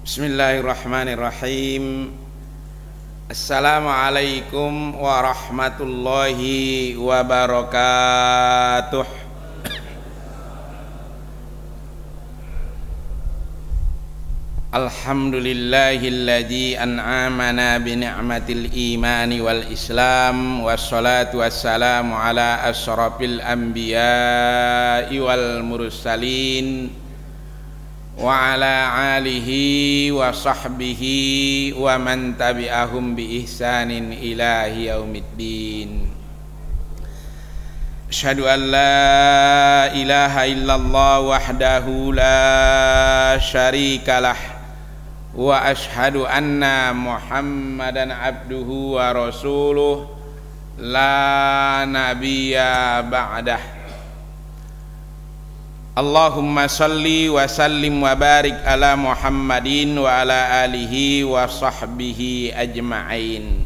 Bismillahirrahmanirrahim. Assalamualaikum warahmatullahi wabarakatuh. Alhamdulillahilladzi an'amana bi ni'matil imani wal islam, wassalatu wassalamu ala asyrafil anbiya'i wal mursalin wa ala alihi wa sahbihi wa man tabi'ahum bi ihsanin ila yaumiddin. Asyhadu an la ilaha illallah wahdahu la syarikalah wa asyhadu anna Muhammadan abduhu wa rasuluh la nabiyya ba'dah. Allahumma salli wa sallim wa barik ala Muhammadin wa ala alihi wa sahbihi ajma'in.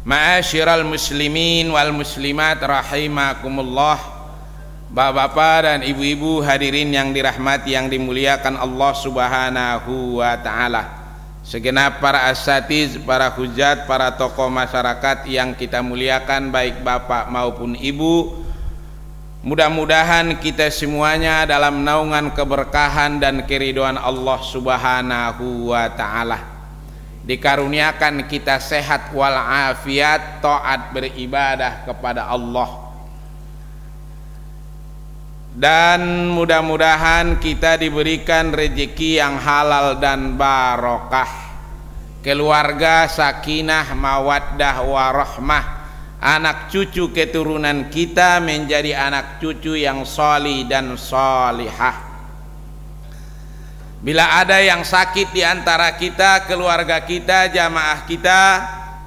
Ma'asyiral muslimin wal muslimat rahimakumullah. Bapak-bapak dan ibu-ibu hadirin yang dirahmati, yang dimuliakan Allah Subhanahu wa taala. Segenap para asatiz, para hujat, para tokoh masyarakat yang kita muliakan, baik bapak maupun ibu. Mudah-mudahan kita semuanya dalam naungan keberkahan dan keridhaan Allah Subhanahu wa taala. Dikaruniakan kita sehat wal afiat, taat beribadah kepada Allah. Dan mudah-mudahan kita diberikan rezeki yang halal dan barokah. Keluarga sakinah, mawaddah warahmah. Anak cucu keturunan kita menjadi anak cucu yang salih dan salihah. Bila ada yang sakit di antara kita, keluarga kita, jamaah kita,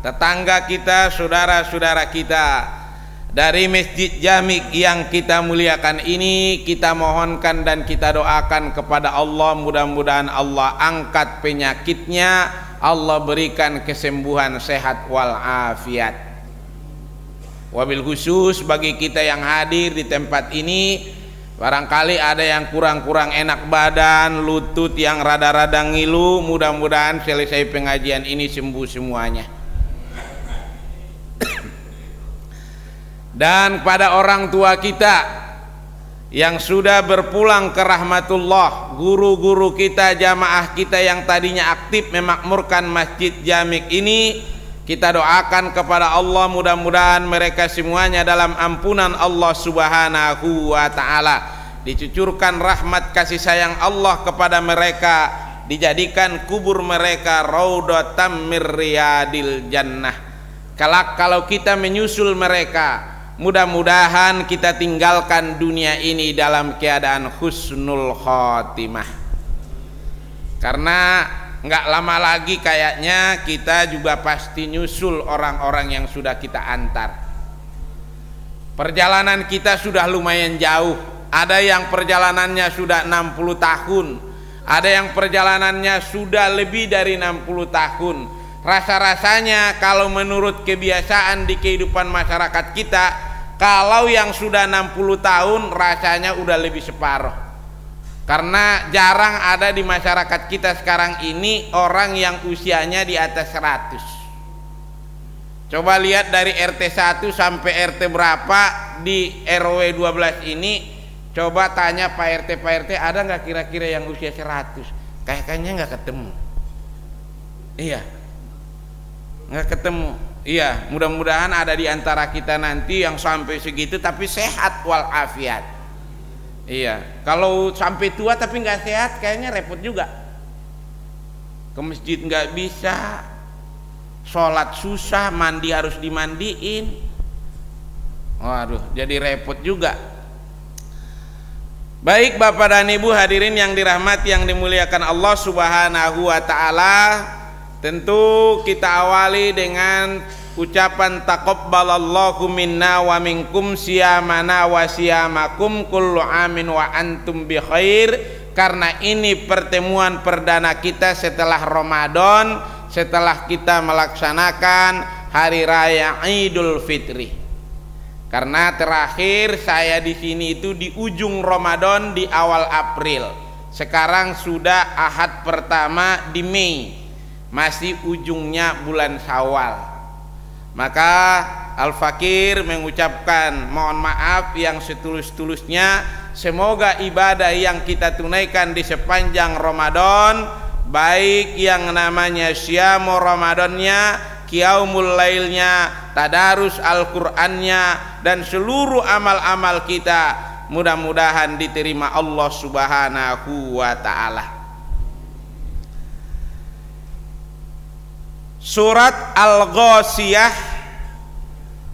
tetangga kita, saudara-saudara kita, dari Masjid Jami' yang kita muliakan ini, kita mohonkan dan kita doakan kepada Allah, mudah-mudahan Allah angkat penyakitnya, Allah berikan kesembuhan, sehat wal afiat. Wabil khusus bagi kita yang hadir di tempat ini, barangkali ada yang kurang-kurang enak badan, lutut yang rada-rada ngilu, mudah-mudahan selesai pengajian ini sembuh semuanya. Dan pada orang tua kita yang sudah berpulang ke rahmatullah, guru-guru kita, jamaah kita yang tadinya aktif memakmurkan Masjid Jami' ini, kita doakan kepada Allah, mudah-mudahan mereka semuanya dalam ampunan Allah Subhanahu wa taala, dicucurkan rahmat kasih sayang Allah kepada mereka, dijadikan kubur mereka raudhatam mir riyadil jannah. Kalau kita menyusul mereka, mudah-mudahan kita tinggalkan dunia ini dalam keadaan husnul khotimah. Karena nggak lama lagi kayaknya kita juga pasti nyusul orang-orang yang sudah kita antar. Perjalanan kita sudah lumayan jauh. Ada yang perjalanannya sudah 60 tahun, ada yang perjalanannya sudah lebih dari 60 tahun. Rasa-rasanya kalau menurut kebiasaan di kehidupan masyarakat kita, kalau yang sudah 60 tahun rasanya udah lebih separuh. Karena jarang ada di masyarakat kita sekarang ini orang yang usianya di atas 100. Coba lihat dari RT 1 sampai RT berapa di RW 12 ini, coba tanya Pak RT, ada nggak kira-kira yang usia 100? Kayaknya nggak ketemu. Iya, nggak ketemu. Iya, mudah-mudahan ada di antara kita nanti yang sampai segitu tapi sehat wal afiat. Iya, kalau sampai tua tapi nggak sehat kayaknya repot juga. Ke masjid nggak bisa, sholat susah, mandi harus dimandiin. Waduh, jadi repot juga. Baik bapak dan ibu hadirin yang dirahmati, yang dimuliakan Allah Subhanahu wa taala, tentu kita awali dengan ucapan taqabbalallahu minna wa minkum siyamana wa siyamakum kullu amin wa antum bi khair. Karena ini pertemuan perdana kita setelah Ramadan, setelah kita melaksanakan hari raya Idul Fitri. Karena terakhir saya di sini itu di ujung Ramadan, di awal April. Sekarang sudah Ahad pertama di Mei, masih ujungnya bulan Syawal. Maka Al-Fakir mengucapkan mohon maaf yang setulus-tulusnya. Semoga ibadah yang kita tunaikan di sepanjang Ramadan, baik yang namanya syamu Ramadannya, Qiyamul Lailnya, tadarus Al-Qur'annya, dan seluruh amal-amal kita mudah-mudahan diterima Allah Subhanahu wa ta'ala. Surat Al-Ghasyiyah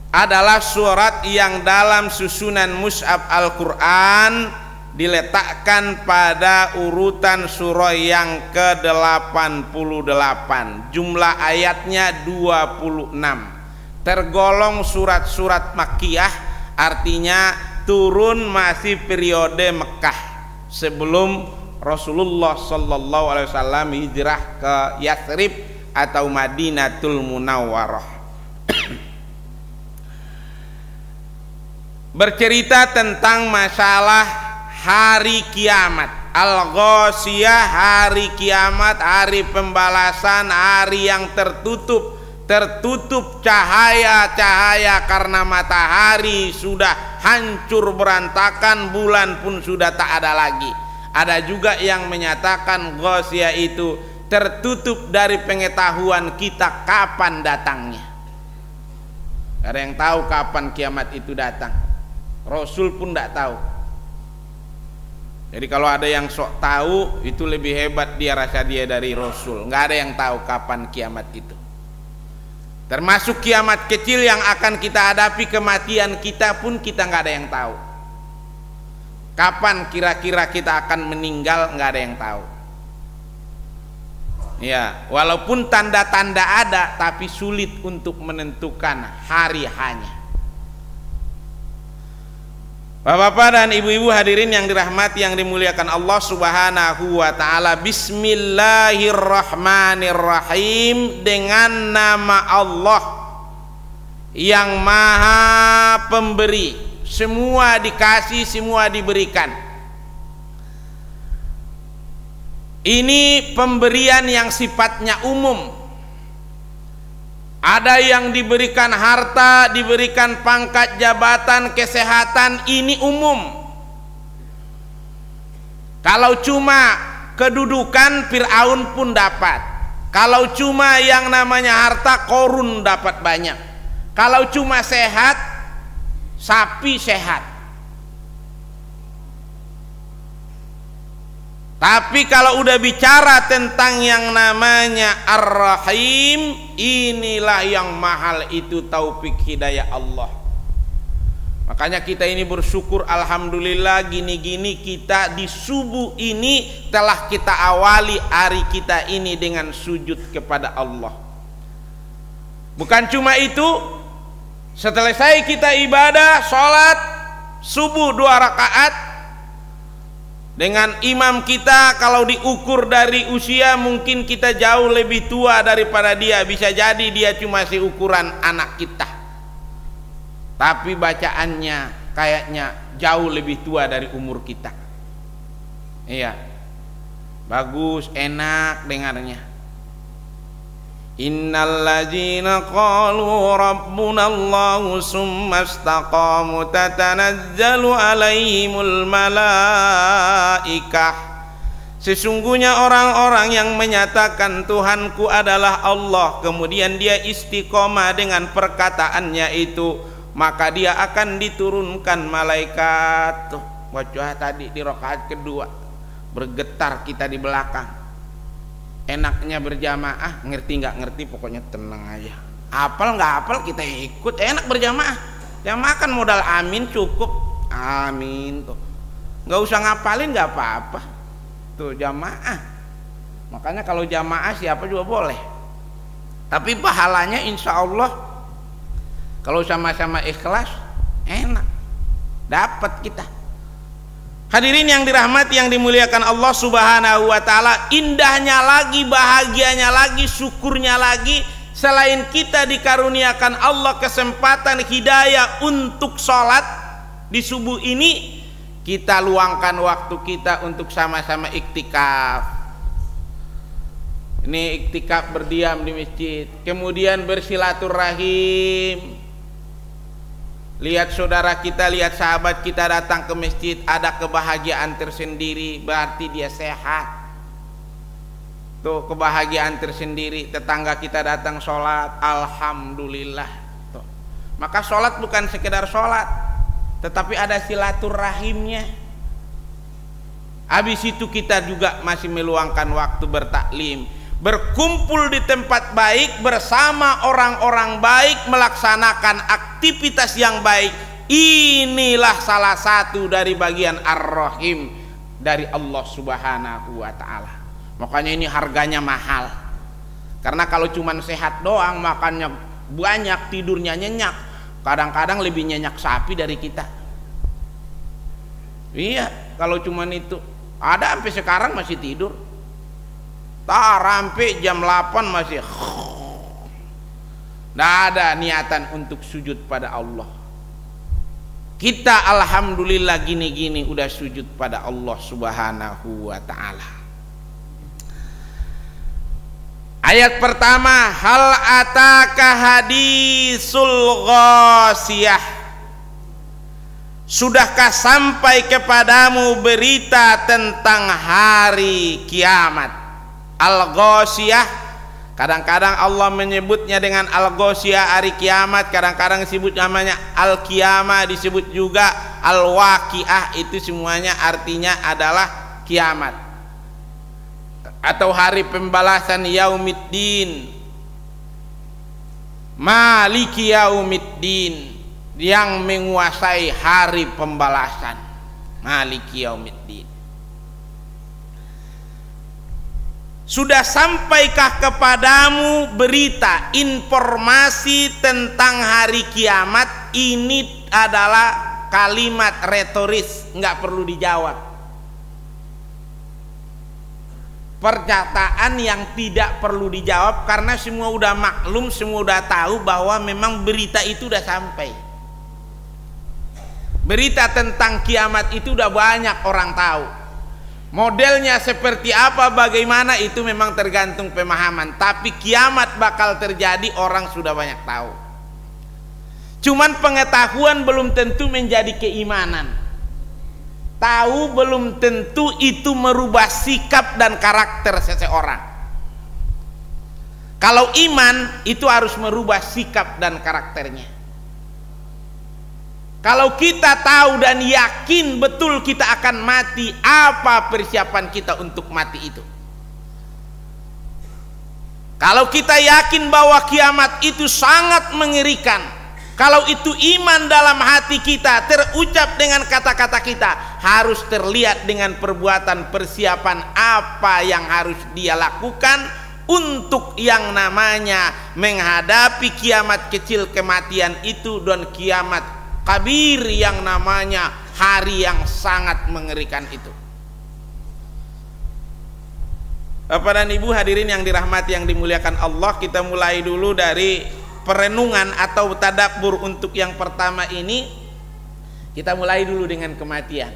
adalah surat yang dalam susunan mushaf Al-Quran diletakkan pada urutan surah yang ke-88. Jumlah ayatnya 26. Tergolong surat-surat Makkiyah, artinya turun masih periode Mekah sebelum Rasulullah sallallahu alaihi wasallam hijrah ke Yathrib atau Madinatul Munawwarah. Bercerita tentang masalah hari kiamat. Al-Ghasyiyah, hari kiamat, hari pembalasan, hari yang tertutup cahaya-cahaya karena matahari sudah hancur berantakan, bulan pun sudah tak ada lagi. Ada juga yang menyatakan Ghasyiyah itu tertutup dari pengetahuan kita kapan datangnya. Ada yang tahu kapan kiamat itu datang? Rasul pun tidak tahu. Jadi kalau ada yang sok tahu, itu lebih hebat dia, rasa dia dari Rasul. Nggak ada yang tahu kapan kiamat itu. Termasuk kiamat kecil yang akan kita hadapi, kematian kita pun kita nggak ada yang tahu. Kapan kira-kira kita akan meninggal, nggak ada yang tahu. Ya, walaupun tanda-tanda ada, tapi sulit untuk menentukan hari hanya. Bapak-bapak dan ibu-ibu hadirin yang dirahmati, yang dimuliakan Allah Subhanahu wa ta'ala. Bismillahirrahmanirrahim. Dengan nama Allah yang maha pemberi, semua dikasih, semua diberikan. Ini pemberian yang sifatnya umum. Ada yang diberikan harta, diberikan pangkat, jabatan, kesehatan, ini umum. Kalau cuma kedudukan, Fir'aun pun dapat. Kalau cuma yang namanya harta, Qorun dapat banyak. Kalau cuma sehat, sapi sehat. Tapi kalau udah bicara tentang yang namanya Ar-Rahim, inilah yang mahal, itu taufik hidayah Allah. Makanya kita ini bersyukur, alhamdulillah gini-gini kita di subuh ini telah kita awali hari kita ini dengan sujud kepada Allah. Bukan cuma itu, setelah kita ibadah, sholat subuh 2 rakaat dengan imam kita, kalau diukur dari usia mungkin kita jauh lebih tua daripada dia. Bisa jadi dia cuma seukuran anak kita, tapi bacaannya kayaknya jauh lebih tua dari umur kita. Iya, bagus, enak dengarnya. Innal ladzina qalu rabbunallahu summa istaqamu tatanazzalu alaihimul malaikah. Sesungguhnya orang-orang yang menyatakan Tuhanku adalah Allah, kemudian dia istiqomah dengan perkataannya itu, maka dia akan diturunkan malaikat. Tuh, baca tadi di rakaat kedua, bergetar kita di belakang. Enaknya berjamaah, ngerti nggak ngerti pokoknya tenang aja. Apal nggak apal kita ikut, enak berjamaah. Jamaah kan modal amin cukup, amin tuh. Nggak usah ngapalin nggak apa-apa. Tuh jamaah. Makanya kalau jamaah siapa juga boleh. Tapi pahalanya insya Allah kalau sama-sama ikhlas enak, dapat kita. Hadirin yang dirahmati, yang dimuliakan Allah Subhanahu wa ta'ala, indahnya lagi, bahagianya lagi, syukurnya lagi, selain kita dikaruniakan Allah kesempatan hidayah untuk sholat di subuh ini, kita luangkan waktu kita untuk sama-sama iktikaf. Ini iktikaf berdiam di masjid, kemudian bersilaturahim. Lihat saudara kita, lihat sahabat kita datang ke masjid, ada kebahagiaan tersendiri, berarti dia sehat. Tuh kebahagiaan tersendiri. Tetangga kita datang sholat, alhamdulillah. Tuh. Maka sholat bukan sekedar sholat, tetapi ada silaturahimnya. Habis itu kita juga masih meluangkan waktu bertaklim, berkumpul di tempat baik bersama orang-orang baik, melaksanakan aktivitas yang baik. Inilah salah satu dari bagian ar-rahim dari Allah Subhanahu wa ta'ala. Makanya ini harganya mahal, karena kalau cuman sehat doang, makannya banyak, tidurnya nyenyak, kadang-kadang lebih nyenyak sapi dari kita. Iya, kalau cuman itu. Ada sampai sekarang masih tidur, sampai jam 8 masih tidak ada niatan untuk sujud pada Allah. Kita alhamdulillah gini-gini udah sujud pada Allah Subhanahu wa ta'ala. Ayat pertama, hal ataka hadisul ghasiyah. Sudahkah sampai kepadamu berita tentang hari kiamat? Al-ghasiyah, kadang-kadang Allah menyebutnya dengan al-ghasiyah, hari kiamat, kadang-kadang disebut namanya al-qiyamah, disebut juga al-waqiah. Itu semuanya artinya adalah kiamat atau hari pembalasan, yaumiddin, maliki yaumiddin, yang menguasai hari pembalasan, maliki yaumiddin. Sudah sampaikah kepadamu berita, informasi tentang hari kiamat? Ini adalah kalimat retoris, nggak perlu dijawab. Perkataan yang tidak perlu dijawab, karena semua udah maklum, semua udah tahu bahwa memang berita itu udah sampai. Berita tentang kiamat itu udah banyak orang tahu. Modelnya seperti apa, bagaimana, itu memang tergantung pemahaman. Tapi kiamat bakal terjadi, orang sudah banyak tahu. Cuman pengetahuan belum tentu menjadi keimanan. Tahu belum tentu itu merubah sikap dan karakter seseorang. Kalau iman itu harus merubah sikap dan karakternya. Kalau kita tahu dan yakin betul kita akan mati, apa persiapan kita untuk mati itu? Kalau kita yakin bahwa kiamat itu sangat mengerikan, kalau itu iman dalam hati kita, terucap dengan kata-kata kita, harus terlihat dengan perbuatan, persiapan apa yang harus dia lakukan untuk yang namanya menghadapi kiamat kecil, kematian itu, dan kiamat kabir yang namanya hari yang sangat mengerikan itu. Bapak dan Ibu hadirin yang dirahmati, yang dimuliakan Allah, kita mulai dulu dari perenungan atau tadabbur. Untuk yang pertama ini, kita mulai dulu dengan kematian.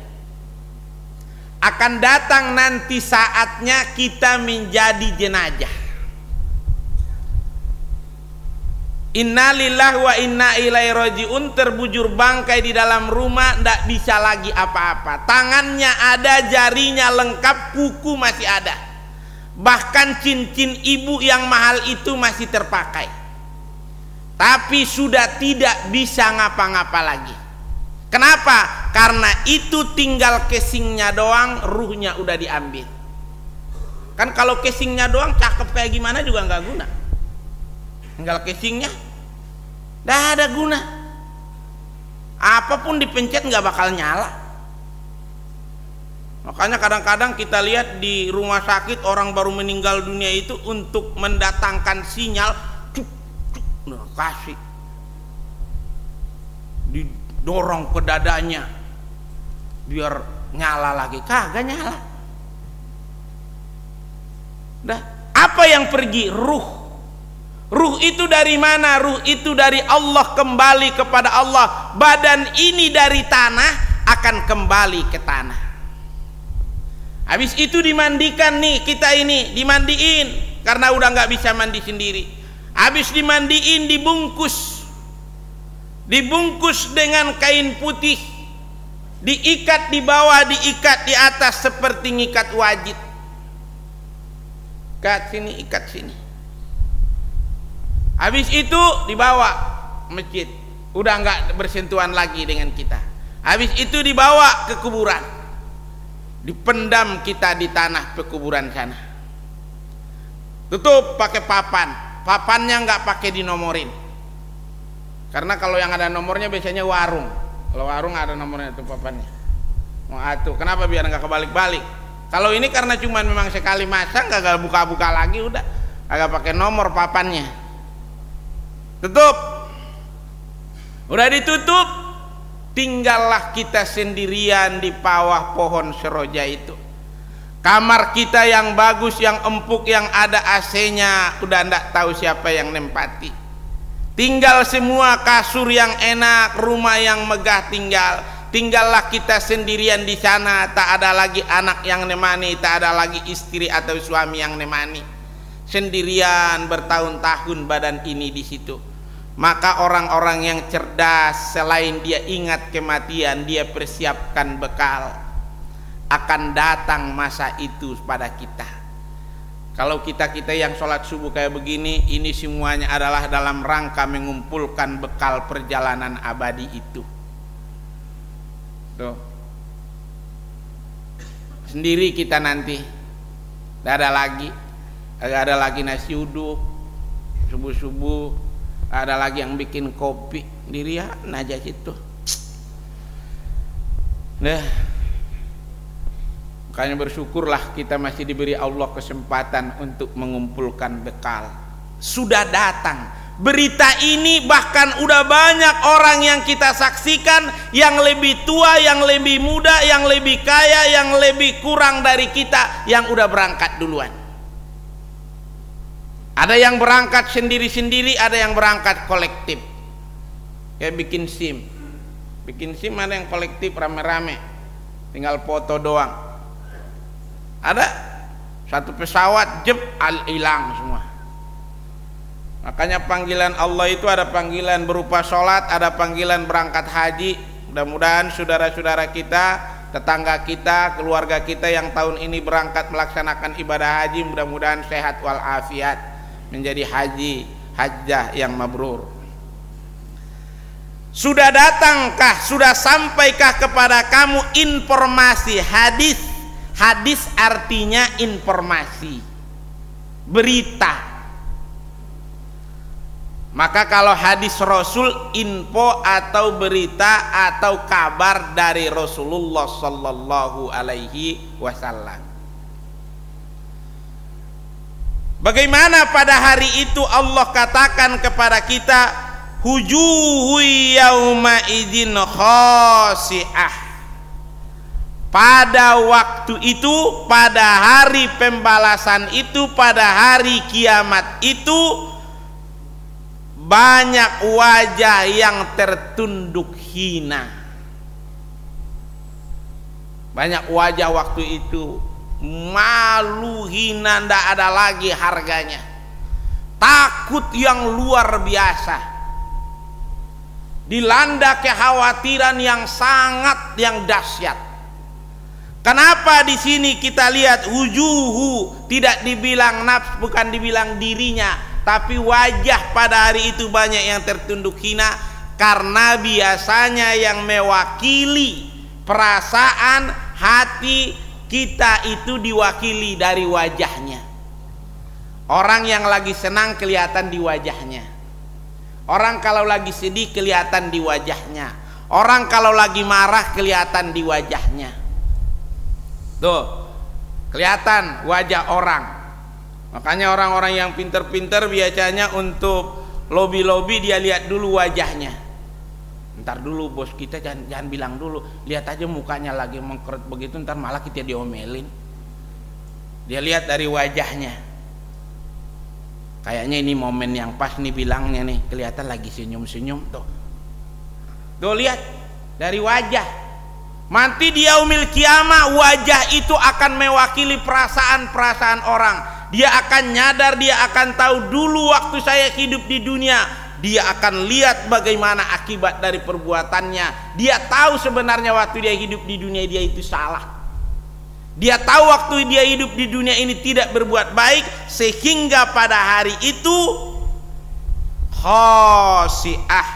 Akan datang nanti saatnya kita menjadi jenazah. Inna lillahi wa inna ilaihi rajiun, terbujur bangkai di dalam rumah, tidak bisa lagi apa-apa. Tangannya ada, jarinya lengkap, kuku masih ada. Bahkan cincin ibu yang mahal itu masih terpakai. Tapi sudah tidak bisa ngapa-ngapa lagi. Kenapa? Karena itu tinggal casingnya doang, ruhnya udah diambil. Kan kalau casingnya doang cakep kayak gimana juga nggak guna. Tinggal casingnya, dah ada guna. Apapun dipencet nggak bakal nyala. Makanya kadang-kadang kita lihat di rumah sakit orang baru meninggal dunia itu, untuk mendatangkan sinyal, kasih didorong ke dadanya biar nyala lagi, kagak nyala. Dah, apa yang pergi? Ruh. Ruh itu dari mana? Ruh itu dari Allah, kembali kepada Allah. Badan ini dari tanah akan kembali ke tanah. Habis itu dimandikan nih, kita ini dimandiin karena udah nggak bisa mandi sendiri. Habis dimandiin dibungkus dengan kain putih, diikat di bawah, diikat di atas seperti ngikat wajib. Ikat sini, ikat sini. Habis itu dibawa masjid, udah nggak bersentuhan lagi dengan kita. Habis itu dibawa ke kuburan, dipendam kita di tanah pekuburan sana. Tutup pakai papan, papannya nggak pakai dinomorin, karena kalau yang ada nomornya biasanya warung. Kalau warung ada nomornya tuh papannya. Mau atuh, kenapa biar nggak kebalik-balik? Kalau ini karena cuma memang sekali masang, nggak buka-buka lagi, udah agak pakai nomor papannya. Tutup, udah ditutup, tinggallah kita sendirian di bawah pohon seroja itu. Kamar kita yang bagus, yang empuk, yang ada AC-nya, udah ndak tahu siapa yang nempati. Tinggal semua kasur yang enak, rumah yang megah tinggallah kita sendirian di sana. Tak ada lagi anak yang nemani, tak ada lagi istri atau suami yang nemani. Sendirian bertahun-tahun badan ini di situ. Maka orang-orang yang cerdas, selain dia ingat kematian, dia persiapkan bekal. Akan datang masa itu pada kita. Kalau kita yang sholat subuh kayak begini, ini semuanya adalah dalam rangka mengumpulkan bekal perjalanan abadi itu. Tuh. Sendiri kita nanti, gak ada lagi nasi uduk subuh-subuh, ada lagi yang bikin kopi, dirian aja situ. Nah, makanya bersyukurlah kita masih diberi Allah kesempatan untuk mengumpulkan bekal. Sudah datang berita ini, bahkan udah banyak orang yang kita saksikan, yang lebih tua, yang lebih muda, yang lebih kaya, yang lebih kurang dari kita, yang udah berangkat duluan. Ada yang berangkat sendiri-sendiri, ada yang berangkat kolektif. Kayak bikin SIM ada yang kolektif rame-rame, tinggal foto doang. Ada satu pesawat jeb hilang semua. Makanya panggilan Allah itu ada panggilan berupa sholat, ada panggilan berangkat haji. Mudah-mudahan saudara-saudara kita, tetangga kita, keluarga kita yang tahun ini berangkat melaksanakan ibadah haji, mudah-mudahan sehat walafiat, menjadi hajjah yang mabrur. Sudah datangkah, sudah sampaikah kepada kamu informasi hadis? Hadis artinya informasi, berita. Maka kalau hadis Rasul, info atau berita atau kabar dari Rasulullah sallallahu alaihi wasallam. Bagaimana pada hari itu Allah katakan kepada kita, wujuhu yauma idzin khasi'ah. Pada waktu itu, pada hari pembalasan itu, pada hari kiamat itu, banyak wajah yang tertunduk hina. Banyak wajah waktu itu malu, hina, ndak ada lagi harganya. Takut yang luar biasa, dilanda kekhawatiran yang sangat, yang dahsyat. Kenapa di sini kita lihat wujuhu, tidak dibilang nafs, bukan dibilang dirinya, tapi wajah pada hari itu banyak yang tertunduk hina, karena biasanya yang mewakili perasaan hati kita itu diwakili dari wajahnya. Orang yang lagi senang kelihatan di wajahnya. Orang kalau lagi sedih kelihatan di wajahnya. Orang kalau lagi marah kelihatan di wajahnya. Tuh, kelihatan wajah orang. Makanya orang-orang yang pinter-pinter biasanya untuk lobby-lobby dia lihat dulu wajahnya. Ntar dulu bos kita jangan bilang dulu, lihat aja mukanya lagi mengkerut begitu, ntar malah kita diomelin. Dia lihat dari wajahnya. Kayaknya ini momen yang pas nih bilangnya nih, kelihatan lagi senyum-senyum tuh. Tuh lihat dari wajah. Nanti di yaumil kiamah wajah itu akan mewakili perasaan-perasaan orang. Dia akan nyadar, dia akan tahu dulu waktu saya hidup di dunia. Dia akan lihat bagaimana akibat dari perbuatannya. Dia tahu sebenarnya waktu dia hidup di dunia dia itu salah. Dia tahu waktu dia hidup di dunia ini tidak berbuat baik, sehingga pada hari itu khosi'ah,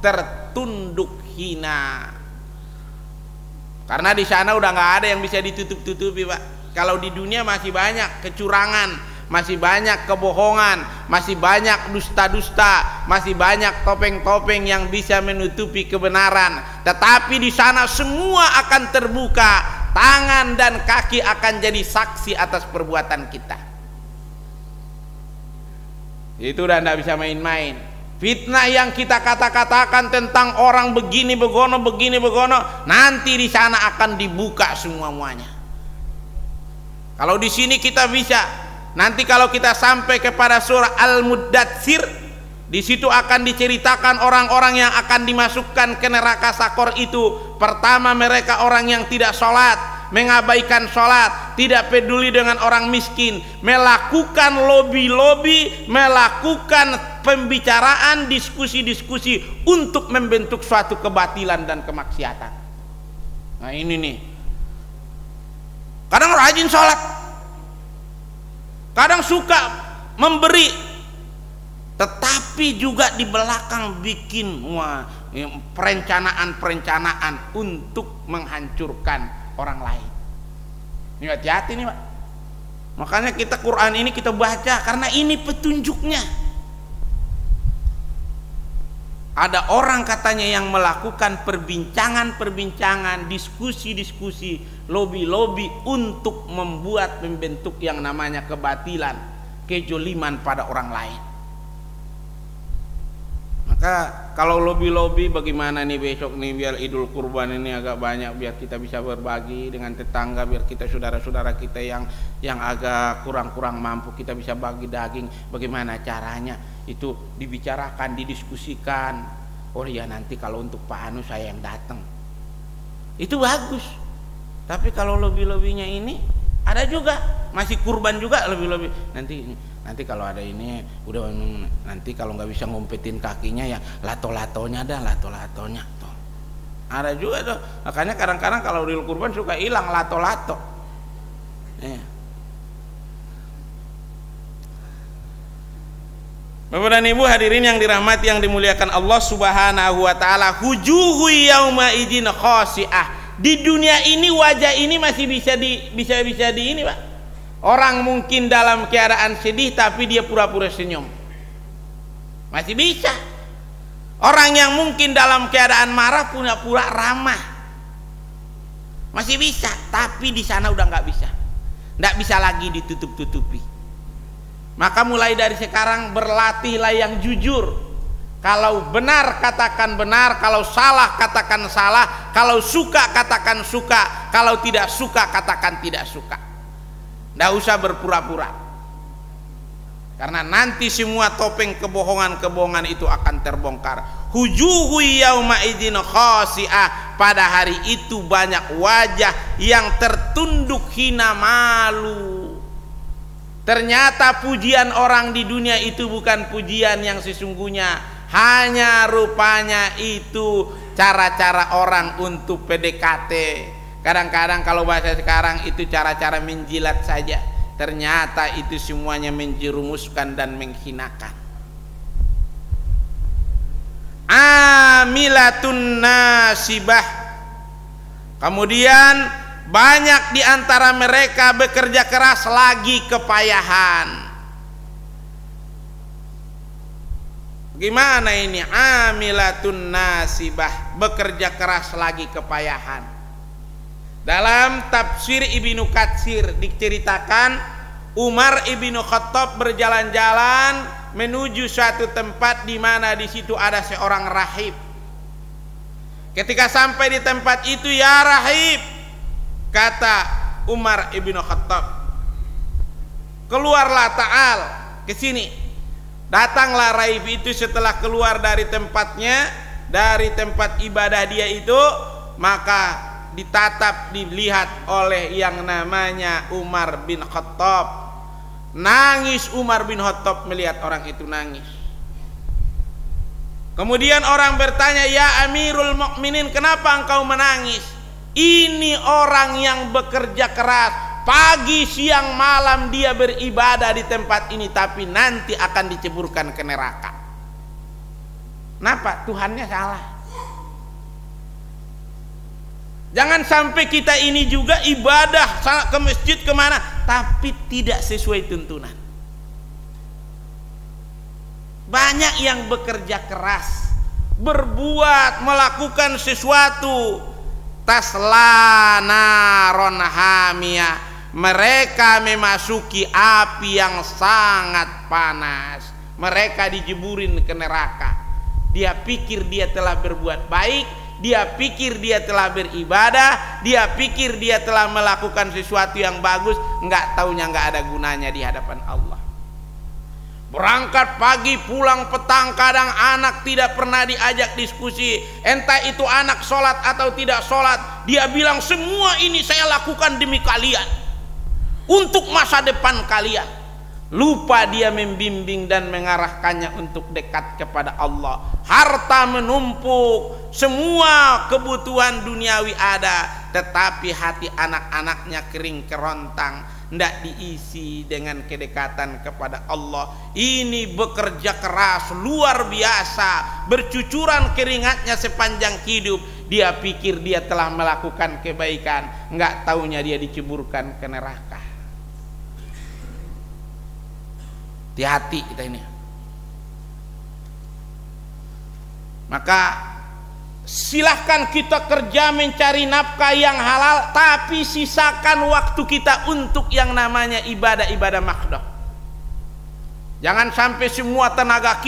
tertunduk hina. Karena di sana udah nggak ada yang bisa ditutup-tutupi, Pak. Kalau di dunia masih banyak kecurangan, masih banyak kebohongan, masih banyak dusta-dusta, masih banyak topeng-topeng yang bisa menutupi kebenaran. Tetapi di sana semua akan terbuka, tangan dan kaki akan jadi saksi atas perbuatan kita. Itu udah nggak bisa main-main. Fitnah yang kita katakan tentang orang begini begono, nanti di sana akan dibuka semuanya. Kalau di sini kita bisa, nanti kalau kita sampai kepada surah Al-Muddatsir, di situ akan diceritakan orang-orang yang akan dimasukkan ke neraka Sakor itu. Pertama, mereka orang yang tidak sholat, mengabaikan sholat, tidak peduli dengan orang miskin, melakukan lobby-lobby, melakukan pembicaraan, diskusi-diskusi untuk membentuk suatu kebatilan dan kemaksiatan. Nah ini nih, kadang rajin sholat, kadang suka memberi, tetapi juga di belakang bikin perencanaan untuk menghancurkan orang lain. Ini hati-hati nih, Pak. Makanya kita Quran ini kita baca karena ini petunjuknya. Ada orang katanya yang melakukan perbincangan, diskusi-diskusi, lobby-lobby untuk membentuk yang namanya kebatilan, kejoliman pada orang lain. Maka kalau lobby-lobby bagaimana nih besok nih biar Idul Kurban ini agak banyak, biar kita bisa berbagi dengan tetangga, biar kita saudara-saudara kita yang agak kurang-kurang mampu kita bisa bagi daging. Bagaimana caranya? Itu dibicarakan, didiskusikan. Oh ya nanti kalau untuk Pak Anu saya yang datang. Itu bagus. Tapi kalau lobby-lobbynya ini ada juga, masih kurban juga lobby-lobby. Nanti kalau ada ini udah, nanti kalau nggak bisa ngumpetin kakinya ya lato-latonya tuh. Ada juga tuh. Makanya kadang-kadang kalau real kurban suka hilang lato-lato. Bapak dan Ibu hadirin yang dirahmati yang dimuliakan Allah Subhanahu wa taala, wujuhu yauma idzin khasi'ah. Di dunia ini wajah ini masih bisa di ini, Pak. Orang mungkin dalam keadaan sedih tapi dia pura-pura senyum. Masih bisa. Orang yang mungkin dalam keadaan marah pura-pura ramah. Masih bisa, tapi di sana udah nggak bisa. Nggak bisa lagi ditutup-tutupi. Maka mulai dari sekarang berlatihlah yang jujur. Kalau benar katakan benar, kalau salah katakan salah, kalau suka katakan suka, kalau tidak suka katakan tidak suka. Nggak usah berpura-pura. Karena nanti semua topeng kebohongan-kebohongan itu akan terbongkar. Wujuhu yauma idzin khasi'ah. Pada hari itu banyak wajah yang tertunduk hina malu. Ternyata pujian orang di dunia itu bukan pujian yang sesungguhnya, hanya rupanya itu cara-cara orang untuk PDKT. Kadang-kadang kalau bahasa sekarang itu cara-cara menjilat saja. Ternyata itu semuanya menjerumuskan dan menghinakan. Amilatun nasibah. Kemudian banyak di antara mereka bekerja keras lagi kepayahan. Gimana ini? Amilatun nasibah, bekerja keras lagi kepayahan. Dalam tafsir Ibnu Katsir diceritakan Umar Ibnu Khattab berjalan-jalan menuju suatu tempat di mana di situ ada seorang rahib. Ketika sampai di tempat itu, ya rahib, kata Umar Ibnu Khattab, keluarlah ta'al ke sini. Datanglah rahib itu setelah keluar dari tempatnya, dari tempat ibadah dia itu, maka ditatap, dilihat oleh yang namanya Umar bin Khattab. Nangis Umar bin Khattab melihat orang itu nangis. Kemudian orang bertanya, "Ya Amirul Mukminin, kenapa engkau menangis? Ini orang yang bekerja keras, pagi siang malam dia beribadah di tempat ini, tapi nanti akan diceburkan ke neraka. Kenapa? Tuhannya salah." Jangan sampai kita ini juga ibadah ke masjid kemana, tapi tidak sesuai tuntunan. Banyak yang bekerja keras, berbuat, melakukan sesuatu, tasla naron hamiyah, mereka memasuki api yang sangat panas, mereka dijeburin ke neraka. Dia pikir dia telah berbuat baik, dia pikir dia telah beribadah, dia pikir dia telah melakukan sesuatu yang bagus, enggak taunya enggak ada gunanya di hadapan Allah. Berangkat pagi pulang petang, kadang anak tidak pernah diajak diskusi, entah itu anak sholat atau tidak sholat, dia bilang semua ini saya lakukan demi kalian, untuk masa depan kalian. Lupa dia membimbing dan mengarahkannya untuk dekat kepada Allah. Harta menumpuk, semua kebutuhan duniawi ada, tetapi hati anak-anaknya kering kerontang, tidak diisi dengan kedekatan kepada Allah. Ini bekerja keras luar biasa, bercucuran keringatnya sepanjang hidup. Dia pikir dia telah melakukan kebaikan, enggak taunya dia diceburkan ke neraka. Hati-hati kita ini. Maka silahkan kita kerja mencari nafkah yang halal, tapi sisakan waktu kita untuk yang namanya ibadah-ibadah makruh. Jangan sampai semua tenaga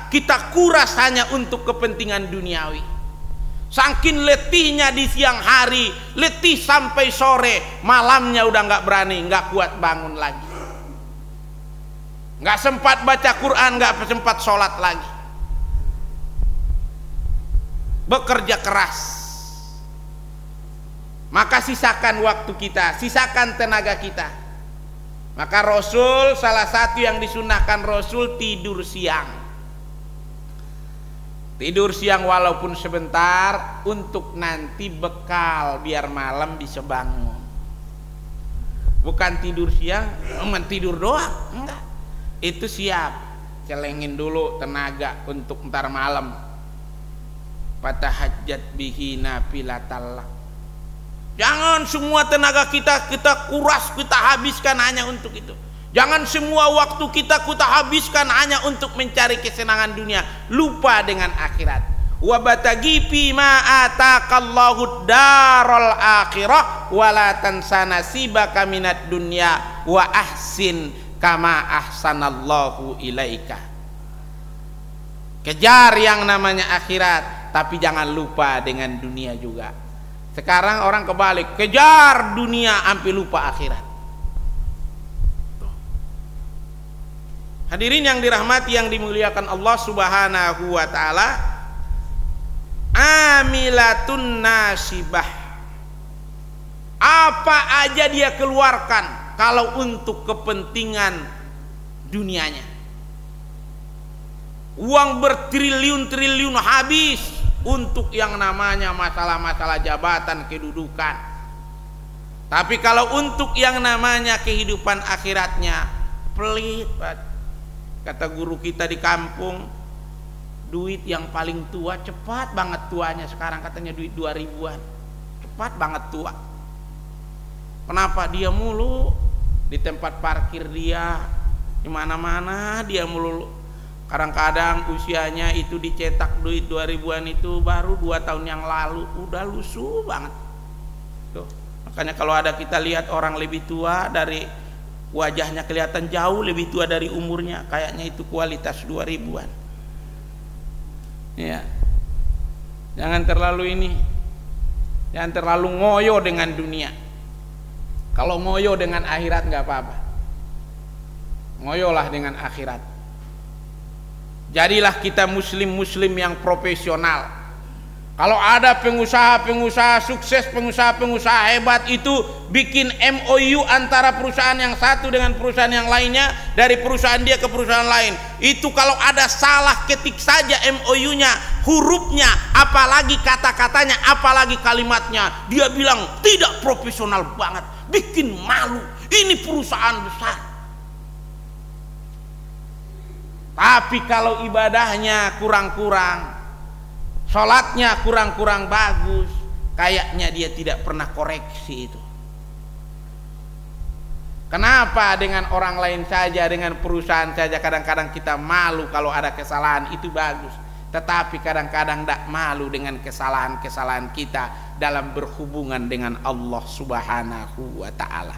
kita kuras hanya untuk kepentingan duniawi. Saking letihnya di siang hari, letih sampai sore, malamnya udah nggak berani, nggak kuat bangun lagi. Nggak sempat baca Quran, nggak sempat sholat lagi. Bekerja keras. Maka sisakan waktu kita, sisakan tenaga kita. Maka Rasul, salah satu yang disunahkan Rasul, tidur siang. Tidur siang walaupun sebentar, untuk nanti bekal biar malam bisa bangun. Bukan tidur siang, cuma tidur doang, enggak. Itu siap, celengin dulu tenaga untuk ntar malam. Fatahajjat bihi nafilatallah. Jangan semua tenaga kita kuras, kita habiskan hanya untuk itu. Jangan semua waktu kita habiskan hanya untuk mencari kesenangan dunia, lupa dengan akhirat. Wa batagi fi ma ataqallahu darul akhirah wa la tansa nasibaka minad dunya wa ahsin kama ahsanallahu ilaika. Kejar yang namanya akhirat, tapi jangan lupa dengan dunia juga. Sekarang orang kebalik, kejar dunia sampai lupa akhirat. Hadirin yang dirahmati, yang dimuliakan Allah Subhanahu wa taala, amilatun nasibah. Apa aja dia keluarkan kalau untuk kepentingan dunianya. Uang bertriliun-triliun habis untuk yang namanya masalah-masalah jabatan, kedudukan. Tapi kalau untuk yang namanya kehidupan akhiratnya, pelit. Kata guru kita di kampung, duit yang paling tua cepat banget tuanya sekarang, katanya duit 2000-an. Cepat banget tua. Kenapa? Dia mulu di tempat parkir, dia di mana-mana dia mulu. Kadang-kadang usianya itu dicetak duit 2000-an itu baru 2 tahun yang lalu, udah lusuh banget. Tuh. Makanya kalau ada kita lihat orang lebih tua, dari wajahnya kelihatan jauh lebih tua dari umurnya, kayaknya itu kualitas 2000-an. Ya. Jangan terlalu ini. Jangan terlalu ngoyo dengan dunia. Kalau ngoyo dengan akhirat nggak apa-apa. Ngoyolah dengan akhirat. Jadilah kita muslim-muslim yang profesional. Kalau ada pengusaha-pengusaha sukses, pengusaha-pengusaha hebat itu bikin MOU antara perusahaan yang satu dengan perusahaan yang lainnya, dari perusahaan dia ke perusahaan lain. Itu kalau ada salah ketik saja MOU-nya, hurufnya, apalagi kata-katanya, apalagi kalimatnya, dia bilang tidak profesional banget, bikin malu. Ini perusahaan besar. Tapi kalau ibadahnya kurang-kurang, sholatnya kurang-kurang bagus, kayaknya dia tidak pernah koreksi itu. Kenapa dengan orang lain saja, dengan perusahaan saja kadang-kadang kita malu kalau ada kesalahan, itu bagus. Tetapi kadang-kadang tidak malu dengan kesalahan-kesalahan kita dalam berhubungan dengan Allah Subhanahu wa ta'ala.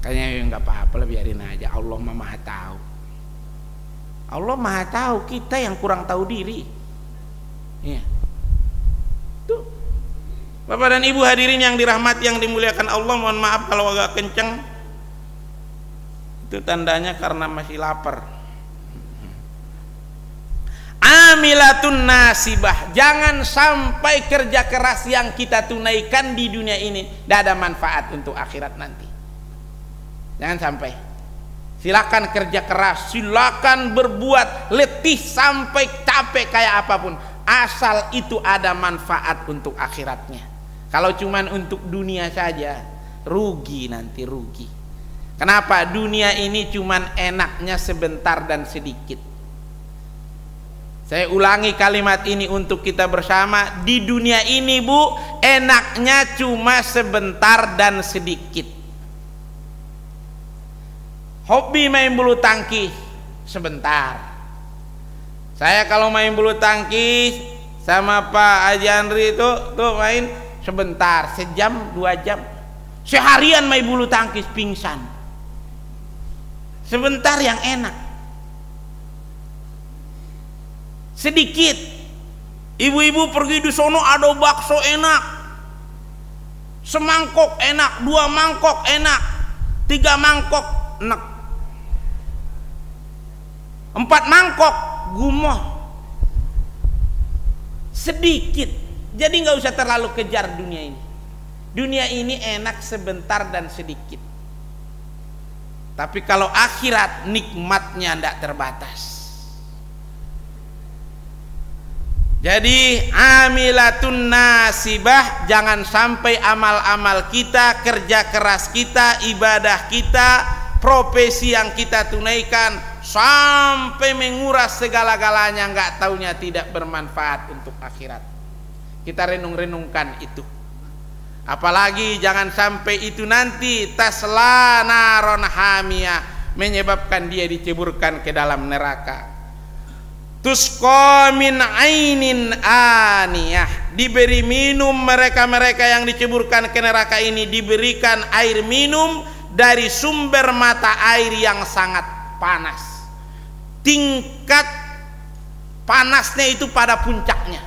Kayaknya nggak apa-apa, biarin aja, Allah Maha tahu. Allah Maha tahu, kita yang kurang tahu diri. Ya. Tuh. Bapak dan Ibu hadirin yang dirahmati, yang dimuliakan Allah, mohon maaf kalau agak kenceng. Itu tandanya karena masih lapar. Amilatun nasibah, jangan sampai kerja keras yang kita tunaikan di dunia ini tidak ada manfaat untuk akhirat nanti. Jangan sampai. Silakan kerja keras, silakan berbuat letih sampai capek kayak apapun, asal itu ada manfaat untuk akhiratnya. Kalau cuman untuk dunia saja, rugi nanti, rugi. Kenapa? Dunia ini cuman enaknya sebentar dan sedikit. Saya ulangi kalimat ini untuk kita bersama. Di dunia ini, Bu, enaknya cuma sebentar dan sedikit. Hobi main bulu tangkis sebentar. Saya kalau main bulu tangkis sama Pak Haji Andri itu tuh main sebentar, sejam 2 jam. Seharian main bulu tangkis pingsan. Sebentar yang enak. Sedikit. Ibu-ibu pergi di sono ada bakso enak. Semangkok enak, 2 mangkok enak, 3 mangkok enak. 4 mangkok gumoh. Sedikit. Jadi nggak usah terlalu kejar dunia ini. Dunia ini enak sebentar dan sedikit. Tapi kalau akhirat nikmatnya tidak terbatas. Jadi amilatun nasibah, jangan sampai amal-amal kita, kerja keras kita, ibadah kita, profesi yang kita tunaikan sampai menguras segala-galanya, nggak taunya tidak bermanfaat untuk akhirat. Kita renung-renungkan itu. Apalagi jangan sampai itu nanti tasla naron hamiyah, menyebabkan dia diceburkan ke dalam neraka. Tusqa min ainin aniyah, diberi minum mereka-mereka yang diceburkan ke neraka ini, diberikan air minum dari sumber mata air yang sangat panas. Tingkat panasnya itu pada puncaknya.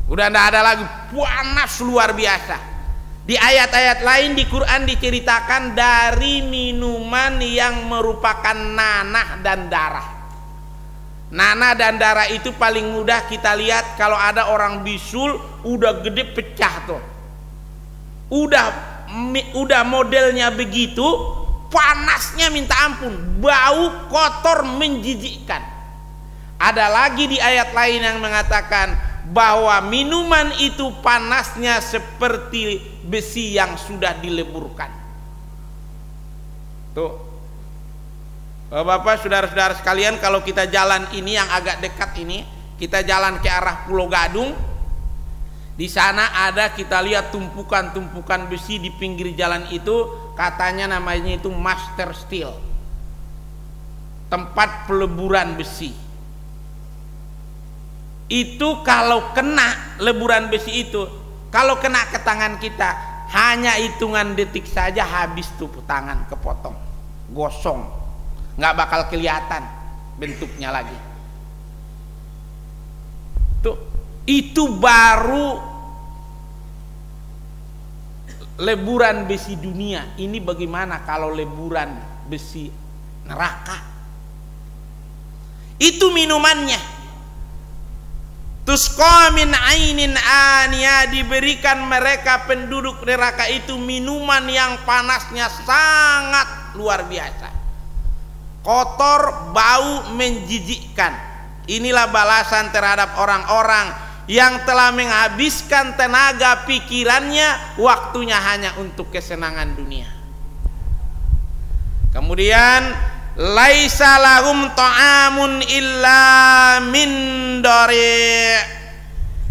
Udah tidak ada lagi, panas luar biasa. Di ayat-ayat lain di Quran diceritakan dari minuman yang merupakan nanah dan darah. Nanah dan darah itu paling mudah kita lihat kalau ada orang bisul udah gede pecah tuh. Udah modelnya begitu, panasnya minta ampun, bau kotor menjijikkan. Ada lagi di ayat lain yang mengatakan bahwa minuman itu panasnya seperti besi yang sudah dileburkan. Tuh. Bapak, saudara-saudara sekalian, kalau kita jalan ini yang agak dekat ini, kita jalan ke arah Pulau Gadung. Di sana ada, kita lihat tumpukan-tumpukan besi di pinggir jalan itu, katanya namanya itu Master Steel. Tempat peleburan besi. Itu kalau kena leburan besi itu, kalau kena ke tangan kita, hanya hitungan detik saja habis tuh tangan, kepotong, gosong, nggak bakal kelihatan bentuknya lagi. Tuh, itu baru leburan besi dunia. Ini bagaimana kalau leburan besi neraka? Itu minumannya. Tusqa min ainin aniyah, diberikan mereka penduduk neraka itu minuman yang panasnya sangat luar biasa, kotor, bau, menjijikkan. Inilah balasan terhadap orang-orang yang telah menghabiskan tenaga pikirannya, waktunya hanya untuk kesenangan dunia. Kemudian laisa lahum ta'amun illa min dari',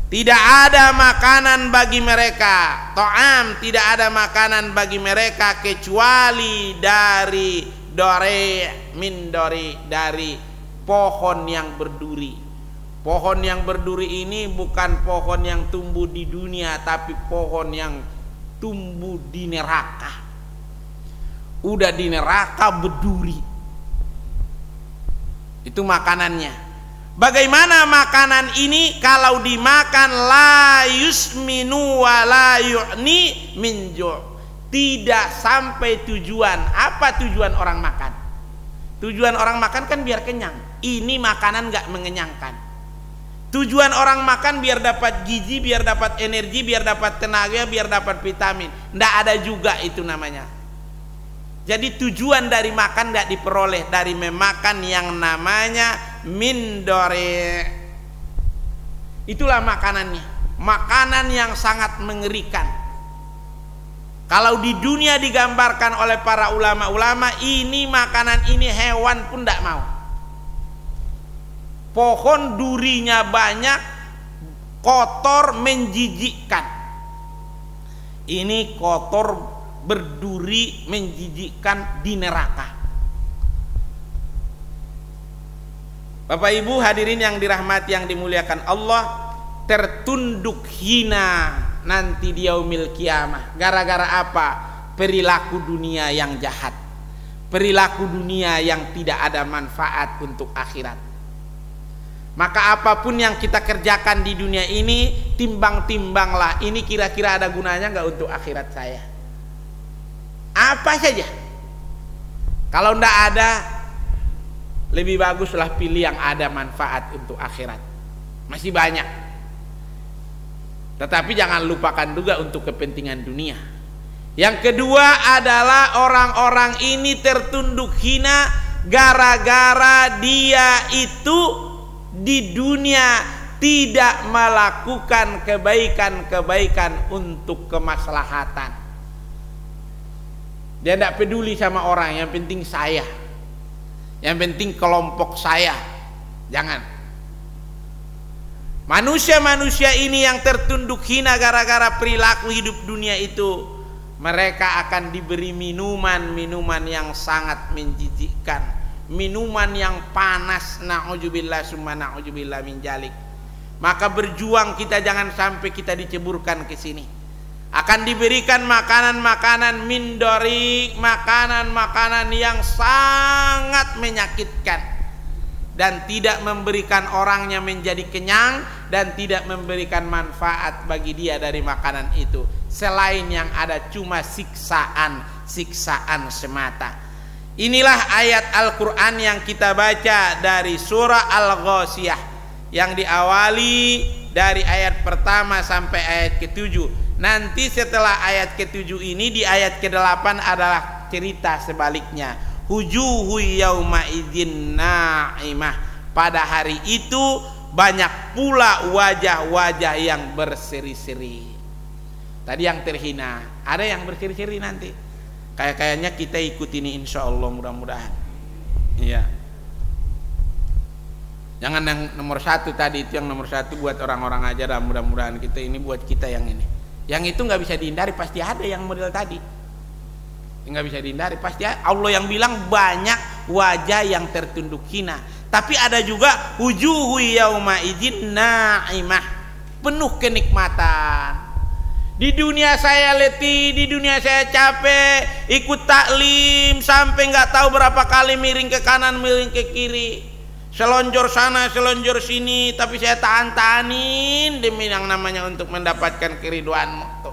tidak ada makanan bagi mereka, ta'am, tidak ada makanan bagi mereka kecuali dari dari', min dari pohon yang berduri. Pohon yang berduri ini bukan pohon yang tumbuh di dunia, tapi pohon yang tumbuh di neraka. Udah di neraka berduri, itu makanannya. Bagaimana makanan ini? Kalau dimakan la yusminu wa la yu'ni min ju', tidak sampai tujuan. Apa tujuan orang makan? Tujuan orang makan kan biar kenyang. Ini makanan gak mengenyangkan. Tujuan orang makan biar dapat gizi, biar dapat energi, biar dapat tenaga, biar dapat vitamin. Nggak ada juga itu namanya. Jadi tujuan dari makan tidak diperoleh dari memakan yang namanya min dari'. Itulah makanannya, makanan yang sangat mengerikan. Kalau di dunia digambarkan oleh para ulama-ulama, ini makanan ini hewan pun tidak mau. Pohon durinya banyak, kotor, menjijikkan. Ini kotor, berduri, menjijikkan di neraka. Bapak Ibu hadirin yang dirahmati, yang dimuliakan Allah, tertunduk hina nanti di yaumil kiamah. Gara-gara apa? Perilaku dunia yang jahat, perilaku dunia yang tidak ada manfaat untuk akhirat. Maka apapun yang kita kerjakan di dunia ini, timbang-timbanglah, ini kira-kira ada gunanya nggak untuk akhirat saya? Apa saja. Kalau ndak ada, lebih baguslah pilih yang ada manfaat untuk akhirat. Masih banyak. Tetapi jangan lupakan juga untuk kepentingan dunia. Yang kedua adalah orang-orang ini tertunduk hina gara-gara dia itu di dunia tidak melakukan kebaikan-kebaikan untuk kemaslahatan. Dia tidak peduli sama orang, yang penting saya, yang penting kelompok saya. Jangan. Manusia-manusia ini yang tertunduk hina gara-gara perilaku hidup dunia itu, mereka akan diberi minuman-minuman yang sangat menjijikkan, minuman yang panas. Na'udzubillah summa na'udzubillah min jalik. Maka berjuang kita, jangan sampai kita diceburkan ke sini. Akan diberikan makanan-makanan min dari', makanan-makanan yang sangat menyakitkan dan tidak memberikan orangnya menjadi kenyang dan tidak memberikan manfaat bagi dia dari makanan itu, selain yang ada cuma siksaan semata. Inilah ayat Al-Quran yang kita baca dari surah Al-Ghasyiyah, yang diawali dari ayat pertama sampai ayat ke-7. Nanti setelah ayat ke-7 ini, di ayat ke-8 adalah cerita sebaliknya. Wujuhu yauma idzin na'imah. Pada hari itu banyak pula wajah-wajah yang berseri-seri. Tadi yang terhina, ada yang berseri-seri nanti. Kayaknya kita ikut ini insya Allah, mudah-mudahan. Iya. Jangan yang nomor 1 tadi, itu yang nomor 1 buat orang-orang aja dah. Mudah-mudahan kita ini buat kita yang ini. Yang itu nggak bisa dihindari, pasti ada yang model tadi. Nggak bisa dihindari, pasti ada. Allah yang bilang banyak wajah yang tertunduk hina. Tapi ada juga wujuhu yauma idzin na'imah, penuh kenikmatan. Di dunia saya letih, di dunia saya capek, ikut taklim sampai nggak tahu berapa kali miring ke kanan, miring ke kiri, selonjor sana, selonjor sini, tapi saya tahan-tahanin demi yang namanya untuk mendapatkan keriduanmu.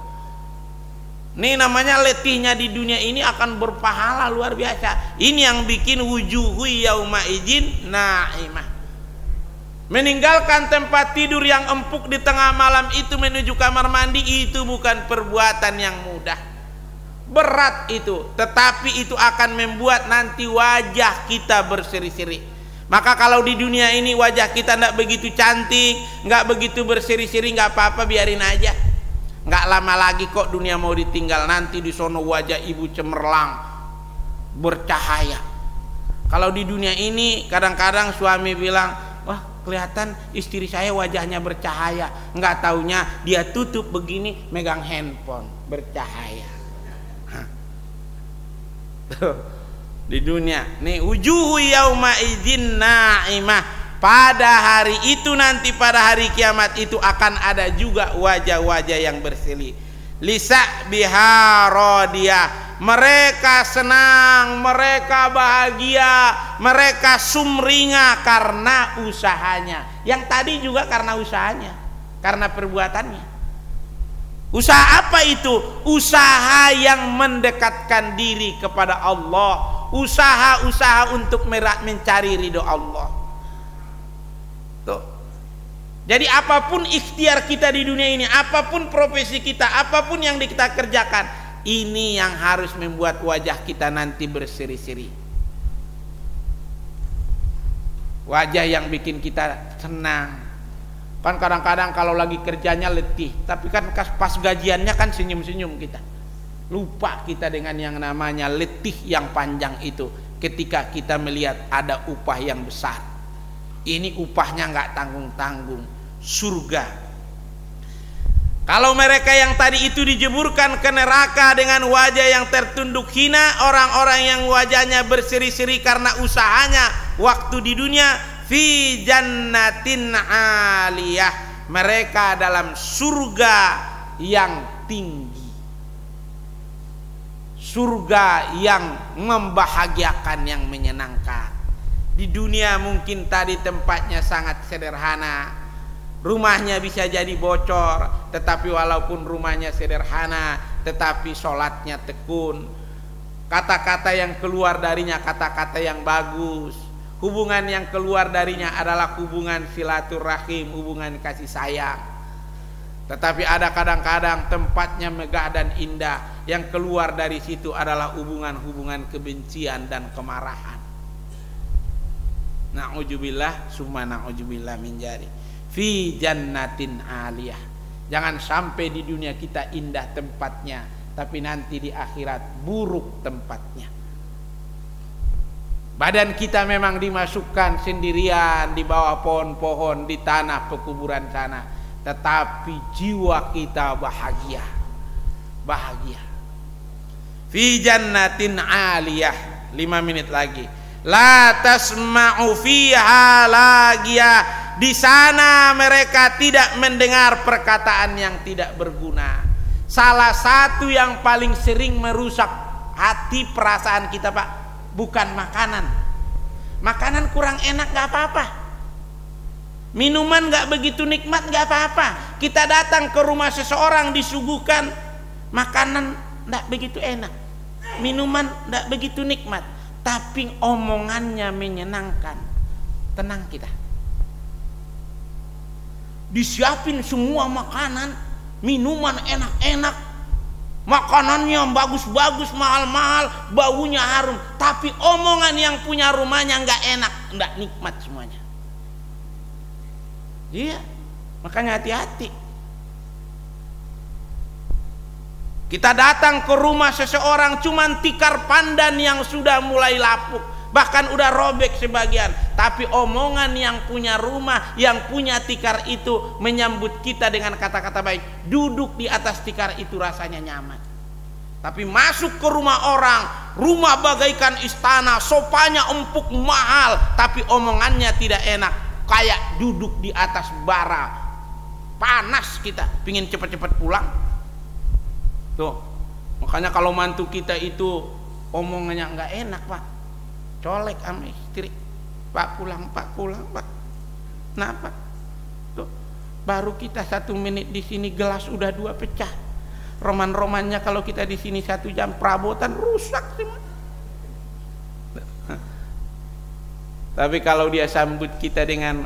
Ini namanya letihnya di dunia ini akan berpahala luar biasa. Ini yang bikin wujuhu yauma idzin na'imah. Meninggalkan tempat tidur yang empuk di tengah malam itu menuju kamar mandi itu bukan perbuatan yang mudah. Berat itu, tetapi itu akan membuat nanti wajah kita berseri-seri. Maka kalau di dunia ini wajah kita tidak begitu cantik, nggak begitu berseri-seri, nggak apa-apa, biarin aja. Nggak lama lagi kok dunia mau ditinggal, nanti di sono wajah ibu cemerlang, bercahaya. Kalau di dunia ini kadang-kadang suami bilang, wah kelihatan istri saya wajahnya bercahaya, nggak taunya dia tutup begini megang handphone bercahaya. Di dunia nih, wujuhu yauma idzin na'imah, pada hari itu nanti, pada hari kiamat itu akan ada juga wajah-wajah yang berseri. Lisa biha radiyah, mereka senang, mereka bahagia, mereka sumringah karena usahanya. Yang tadi juga karena usahanya, karena perbuatannya. Usaha apa itu? Usaha yang mendekatkan diri kepada Allah, usaha-usaha untuk mencari ridho Allah. Tuh. Jadi apapun ikhtiar kita di dunia ini, apapun profesi kita, apapun yang kita kerjakan, ini yang harus membuat wajah kita nanti berseri-seri. Wajah yang bikin kita senang. Kan kadang-kadang kalau lagi kerjanya letih, tapi kan pas gajiannya kan senyum-senyum kita. Lupa kita dengan yang namanya letih yang panjang itu ketika kita melihat ada upah yang besar. Ini upahnya nggak tanggung-tanggung, surga. Kalau mereka yang tadi itu dijeburkan ke neraka dengan wajah yang tertunduk hina, orang-orang yang wajahnya berseri-seri karena usahanya waktu di dunia, fi jannatin aliyah, mereka dalam surga yang tinggi, surga yang membahagiakan, yang menyenangkan. Di dunia mungkin tadi tempatnya sangat sederhana, rumahnya bisa jadi bocor, tetapi walaupun rumahnya sederhana, tetapi sholatnya tekun, kata-kata yang keluar darinya kata-kata yang bagus, hubungan yang keluar darinya adalah hubungan silaturahim, hubungan kasih sayang. Tetapi ada kadang-kadang tempatnya megah dan indah, yang keluar dari situ adalah hubungan-hubungan kebencian dan kemarahan. Na'udzubillah summa na'udzubillah min jari. Fi jannatin aliyah. Jangan sampai di dunia kita indah tempatnya, tapi nanti di akhirat buruk tempatnya. Badan kita memang dimasukkan sendirian di bawah pohon-pohon di tanah pekuburan sana, tetapi jiwa kita bahagia. Bahagia. Fi jannatin aliyah. 5 menit lagi. La tasma'u fiha lagiyah. Di sana mereka tidak mendengar perkataan yang tidak berguna. Salah satu yang paling sering merusak hati perasaan kita, Pak, bukan makanan. Makanan kurang enak gak apa-apa, minuman gak begitu nikmat gak apa-apa. Kita datang ke rumah seseorang disuguhkan makanan gak begitu enak, minuman gak begitu nikmat, tapi omongannya menyenangkan, tenang kita. Disiapin semua makanan, minuman enak-enak, makanannya bagus-bagus, mahal-mahal, baunya harum, tapi omongan yang punya rumahnya nggak enak, nggak nikmat semuanya. Iya, makanya hati-hati. Kita datang ke rumah seseorang cuman tikar pandan yang sudah mulai lapuk, bahkan udah robek sebagian, tapi omongan yang punya rumah, yang punya tikar itu menyambut kita dengan kata-kata baik, duduk di atas tikar itu rasanya nyaman. Tapi masuk ke rumah orang, rumah bagaikan istana, sofanya empuk mahal, tapi omongannya tidak enak, kayak duduk di atas bara, panas kita, pingin cepat-cepat pulang. Tuh, makanya kalau mantu kita itu omongannya nggak enak, Pak, colek sama istri, Pak pulang, Pak pulang, Pak. Kenapa? Tuh, baru kita 1 menit di sini gelas udah 2 pecah. Roman-romannya kalau kita di sini 1 jam perabotan rusak semua. Tapi kalau dia sambut kita dengan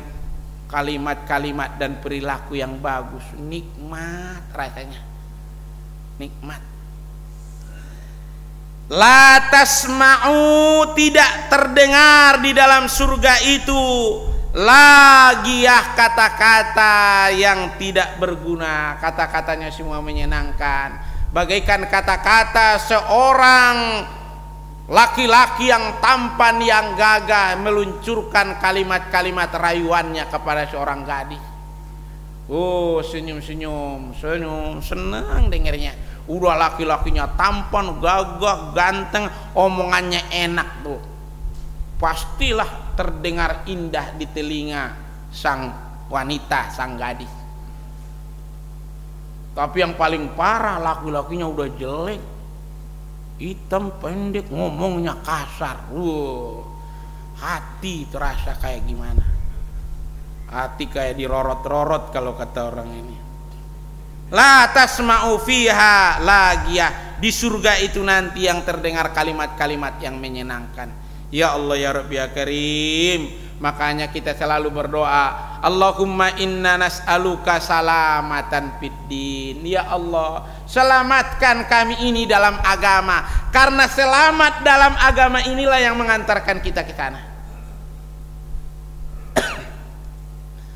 kalimat-kalimat dan perilaku yang bagus, nikmat rasanya, nikmat. La tasma'u, tidak terdengar di dalam surga itu lagiyah, kata-kata yang tidak berguna. Kata-katanya semua menyenangkan, bagaikan kata-kata seorang laki-laki yang tampan, yang gagah meluncurkan kalimat-kalimat rayuannya kepada seorang gadis. Oh, senyum-senyum, senyum, senang dengernya. Udah laki-lakinya tampan, gagah, ganteng, omongannya enak tuh, pastilah terdengar indah di telinga sang wanita, sang gadis. Tapi yang paling parah, laki-lakinya udah jelek, hitam, pendek, ngomongnya kasar. Hati terasa kayak gimana? Hati kayak dirorot-rorot kalau kata orang ini. La tasma'u fiha lagiyah, di surga itu nanti yang terdengar kalimat-kalimat yang menyenangkan. Ya Allah ya Rabbi ya Karim, makanya kita selalu berdoa, Allahumma inna nas'aluka salamatan fid din. Ya Allah, selamatkan kami ini dalam agama, karena selamat dalam agama inilah yang mengantarkan kita ke sana.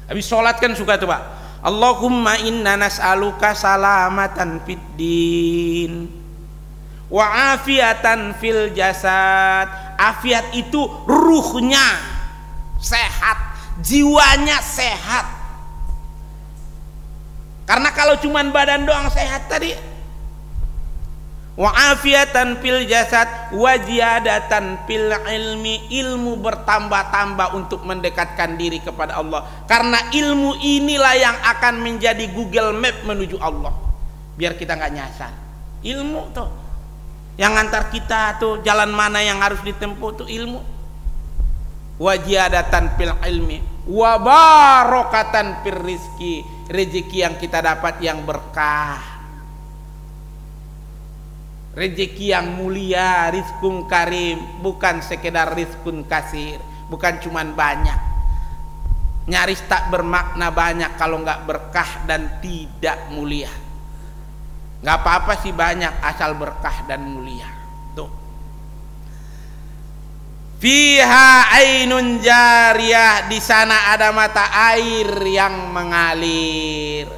Habis sholat kan suka tuh Pak, Allahumma inna nas'aluka salamatan fid din wa afiatan fil jasad. Afiat itu ruhnya sehat, jiwanya sehat. Karena kalau cuman badan doang sehat tadi, wa afiatan fil jasad wa ziyadatan fil ilmi, ilmu bertambah-tambah untuk mendekatkan diri kepada Allah. Karena ilmu inilah yang akan menjadi Google Map menuju Allah, biar kita nggak nyasar. Ilmu tuh yang antar kita tuh jalan mana yang harus ditempuh tuh ilmu. Wa ziyadatan fil ilmi wa barakatan fir rizki, rezeki yang kita dapat yang berkah, rezeki yang mulia, rizkun karim, bukan sekedar rizkun kasir, bukan cuman banyak. Nyaris tak bermakna banyak kalau nggak berkah dan tidak mulia. Nggak apa-apa sih banyak asal berkah dan mulia. Tuh. Fiha ainun jariyah, di sana ada mata air yang mengalir.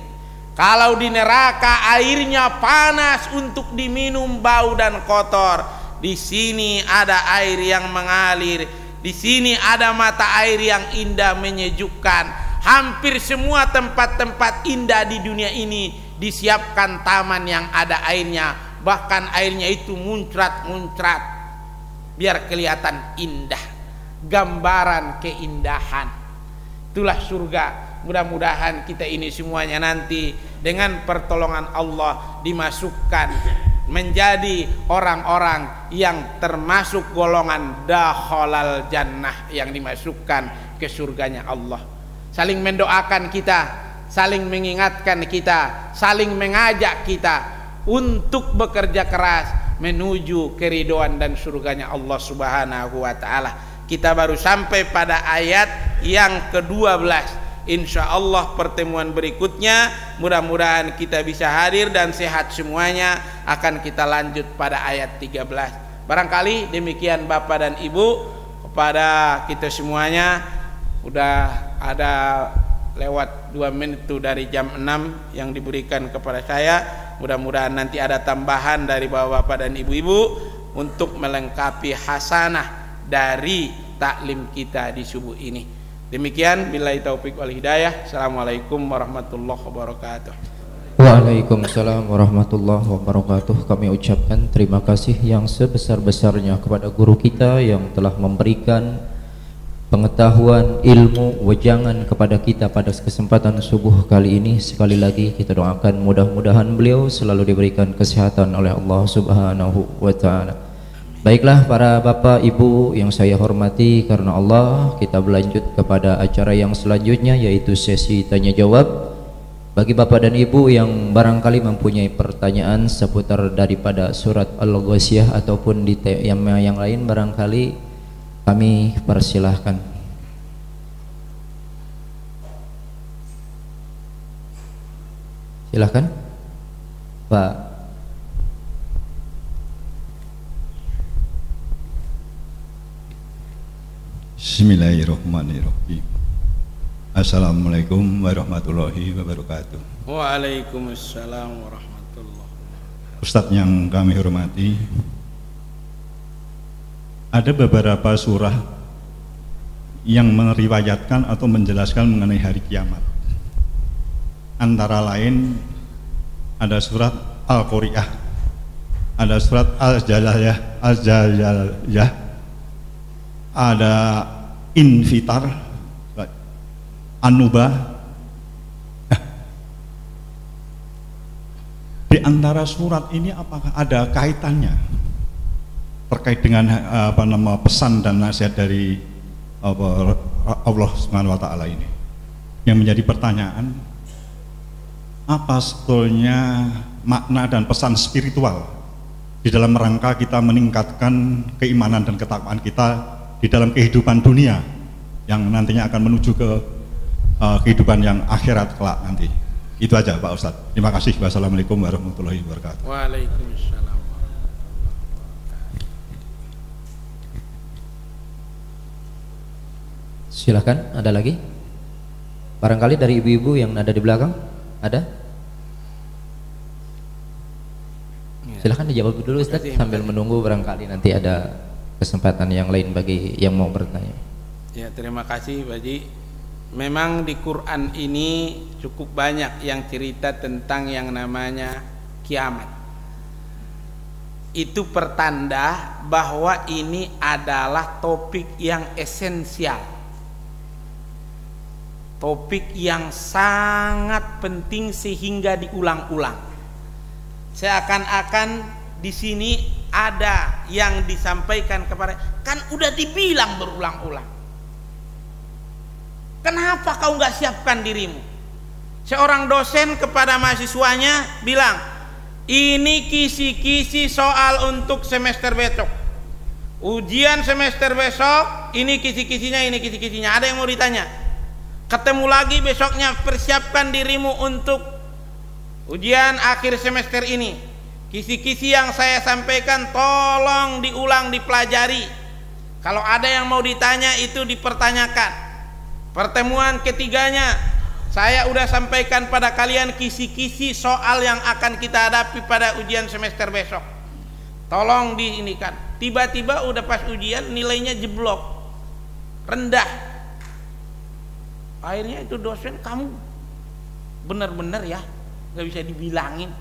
Kalau di neraka airnya panas untuk diminum, bau dan kotor. Di sini ada air yang mengalir. Di sini ada mata air yang indah, menyejukkan. Hampir semua tempat-tempat indah di dunia ini disiapkan taman yang ada airnya. Bahkan airnya itu muncrat-muncrat biar kelihatan indah, gambaran keindahan. Itulah surga. Mudah-mudahan kita ini semuanya nanti dengan pertolongan Allah dimasukkan menjadi orang-orang yang termasuk golongan dakhalal jannah, yang dimasukkan ke surganya Allah. Saling mendoakan kita, saling mengingatkan kita, saling mengajak kita untuk bekerja keras menuju keridhaan dan surganya Allah Subhanahu wa taala. Kita baru sampai pada ayat yang ke-12. Insya Allah pertemuan berikutnya mudah-mudahan kita bisa hadir dan sehat semuanya, akan kita lanjut pada ayat 13. Barangkali demikian Bapak dan Ibu, kepada kita semuanya. Udah ada lewat 2 menit tuh dari jam 6 yang diberikan kepada saya. Mudah-mudahan nanti ada tambahan dari bapak-bapak dan ibu-ibu untuk melengkapi hasanah dari taklim kita di subuh ini. Demikian, billahi taufik wal hidayah. Assalamualaikum warahmatullahi wabarakatuh. Waalaikumsalam warahmatullahi wabarakatuh. Kami ucapkan terima kasih yang sebesar-besarnya kepada guru kita yang telah memberikan pengetahuan, ilmu, wejangan kepada kita pada kesempatan subuh kali ini. Sekali lagi kita doakan mudah-mudahan beliau selalu diberikan kesehatan oleh Allah Subhanahu wa ta'ala. Baiklah para bapak ibu yang saya hormati karena Allah, kita berlanjut kepada acara yang selanjutnya, yaitu sesi tanya jawab. Bagi bapak dan ibu yang barangkali mempunyai pertanyaan seputar daripada surat Al-Ghasyiyah ataupun di tema yang lain, barangkali kami persilahkan. Silahkan Pak. Bismillahirrahmanirrahim. Assalamualaikum warahmatullahi wabarakatuh. Waalaikumsalam warahmatullahi wabarakatuh. Ustadz yang kami hormati, ada beberapa surah yang meriwayatkan atau menjelaskan mengenai hari kiamat. Antara lain ada surat Al-Qari'ah, ada surat Al-Jalaliyah, ada Infitar, An-Nubah. Di antara surat ini apakah ada kaitannya terkait dengan pesan dan nasihat dari Allah Subhanahu wa taala ini? Yang menjadi pertanyaan, apa sebetulnya makna dan pesan spiritual di dalam rangka kita meningkatkan keimanan dan ketakwaan kita di dalam kehidupan dunia yang nantinya akan menuju ke kehidupan yang akhirat kelak nanti. Itu aja Pak Ustadz. Terima kasih. Wassalamualaikum warahmatullahi wabarakatuh. Waalaikumsalam. Silahkan, ada lagi? Barangkali dari ibu-ibu yang ada di belakang, ada? Silahkan dijawab dulu Ustaz, sambil menunggu barangkali nanti ada kesempatan yang lain bagi yang mau bertanya. Ya, terima kasih Pak Haji. Memang di Quran ini cukup banyak yang cerita tentang yang namanya kiamat. Itu pertanda bahwa ini adalah topik yang esensial, topik yang sangat penting sehingga diulang-ulang. Seakan-akan di sini ada yang disampaikan kepada, kan udah dibilang berulang-ulang. Kenapa kau nggak siapkan dirimu? Seorang dosen kepada mahasiswanya bilang, ini kisi-kisi soal untuk semester besok. Ujian semester besok, ini kisi-kisinya, ini kisi-kisinya. Ada yang mau ditanya? Ketemu lagi besoknya, persiapkan dirimu untuk ujian akhir semester ini. Kisi-kisi yang saya sampaikan tolong diulang, dipelajari. Kalau ada yang mau ditanya itu dipertanyakan. Pertemuan ketiganya, saya udah sampaikan pada kalian kisi-kisi soal yang akan kita hadapi pada ujian semester besok. Tolong diinikan. Tiba-tiba udah pas ujian nilainya jeblok, rendah. Akhirnya itu dosen, kamu bener-bener ya gak bisa dibilangin.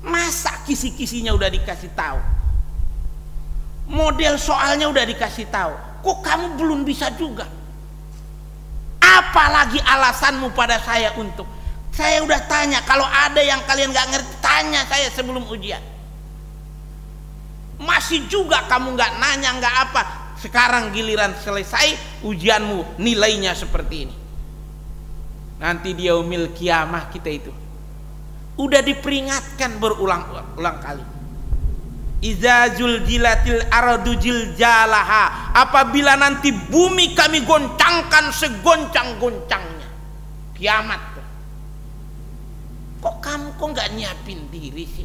Masa kisi-kisinya udah dikasih tahu, model soalnya udah dikasih tahu, kok kamu belum bisa juga? Apalagi alasanmu pada saya untuk, saya udah tanya, kalau ada yang kalian gak ngerti tanya saya sebelum ujian. Masih juga kamu gak nanya, gak apa. Sekarang giliran selesai ujianmu nilainya seperti ini. Nanti di yaumil kiamah kita itu udah diperingatkan berulang-ulang kali. Iza zuljilatil ardu jiljalaha, apabila nanti bumi kami goncangkan segoncang-goncangnya, kiamat tuh. Kok kamu nggak nyiapin diri sih?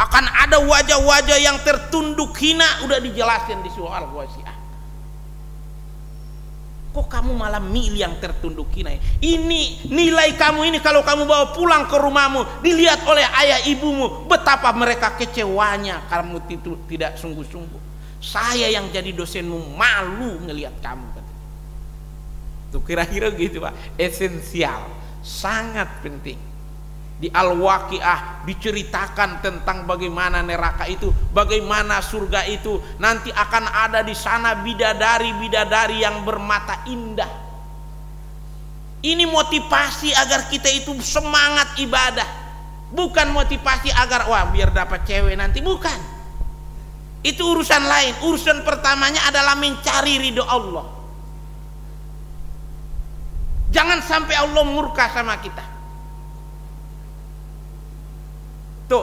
Akan ada wajah-wajah yang tertunduk hina, udah dijelasin di surah Al-Waqiah. Kok kamu malah milih yang tertunduk hina? Ini nilai kamu ini kalau kamu bawa pulang ke rumahmu, dilihat oleh ayah ibumu, betapa mereka kecewanya kamu itu tidak sungguh-sungguh. Saya yang jadi dosenmu malu ngelihat kamu. Itu kira-kira gitu Pak, esensial, sangat penting. Di Al-Waqiah diceritakan tentang bagaimana neraka itu, bagaimana surga itu. Nanti akan ada di sana bidadari-bidadari yang bermata indah. Ini motivasi agar kita itu semangat ibadah, bukan motivasi agar wah biar dapat cewek nanti, bukan. Itu urusan lain. Urusan pertamanya adalah mencari ridho Allah. Jangan sampai Allah murka sama kita. Tuh,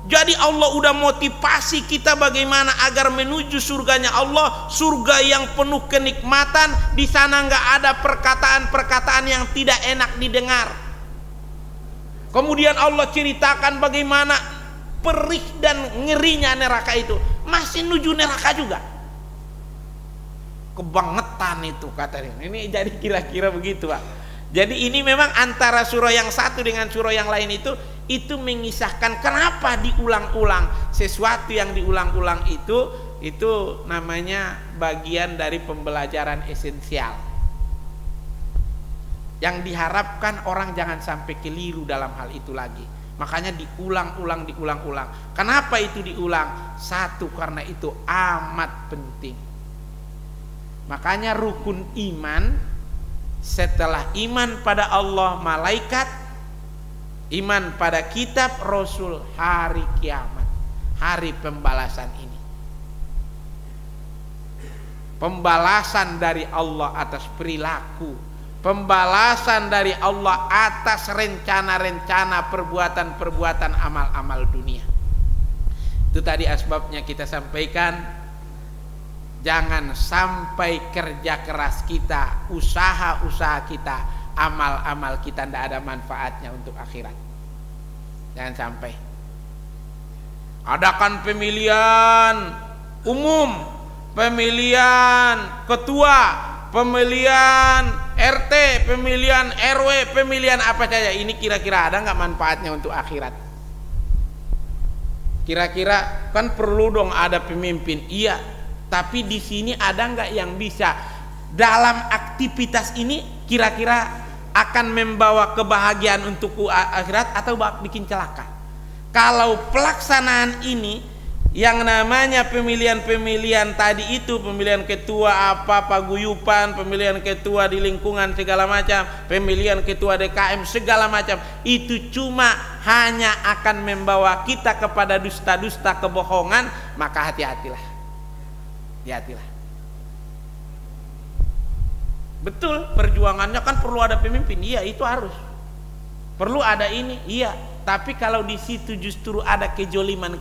Jadi Allah udah motivasi kita bagaimana agar menuju surganya Allah, surga yang penuh kenikmatan. Di sana nggak ada perkataan-perkataan yang tidak enak didengar. Kemudian Allah ceritakan bagaimana perih dan ngerinya neraka itu. Masih menuju neraka juga. Kebangetan itu katanya. Ini jadi kira-kira begitu, Pak. Jadi ini memang antara surah yang satu dengan surah yang lain itu mengisahkan kenapa diulang-ulang. Sesuatu yang diulang-ulang itu namanya bagian dari pembelajaran esensial yang diharapkan orang jangan sampai keliru dalam hal itu lagi. Makanya diulang-ulang. Kenapa itu diulang? Satu, karena itu amat penting. Makanya rukun iman, setelah iman pada Allah, malaikat, iman pada kitab, Rasul, hari kiamat, hari pembalasan ini. Pembalasan dari Allah atas perilaku, pembalasan dari Allah atas rencana-rencana, perbuatan-perbuatan, amal-amal dunia. Itu tadi asbabnya kita sampaikan. Jangan sampai kerja keras kita, usaha-usaha kita, amal-amal kita tidak ada manfaatnya untuk akhirat. Jangan sampai. Adakan pemilihan umum, pemilihan ketua, pemilihan RT, pemilihan RW, pemilihan apa saja. Ini kira-kira ada nggak manfaatnya untuk akhirat? Kira-kira kan perlu dong ada pemimpin. Iya. Tapi di sini ada nggak yang bisa dalam aktivitas ini kira-kira akan membawa kebahagiaan untuk akhirat atau bikin celaka? Kalau pelaksanaan ini yang namanya pemilihan-pemilihan tadi itu, pemilihan ketua apa paguyupan, pemilihan ketua di lingkungan segala macam, pemilihan ketua DKM segala macam, itu cuma hanya akan membawa kita kepada dusta-dusta, kebohongan. Maka hati-hatilah. Betul, perjuangannya kan perlu ada pemimpin. Iya, itu harus. Perlu ada ini, iya. Tapi kalau di situ justru ada kejoliman,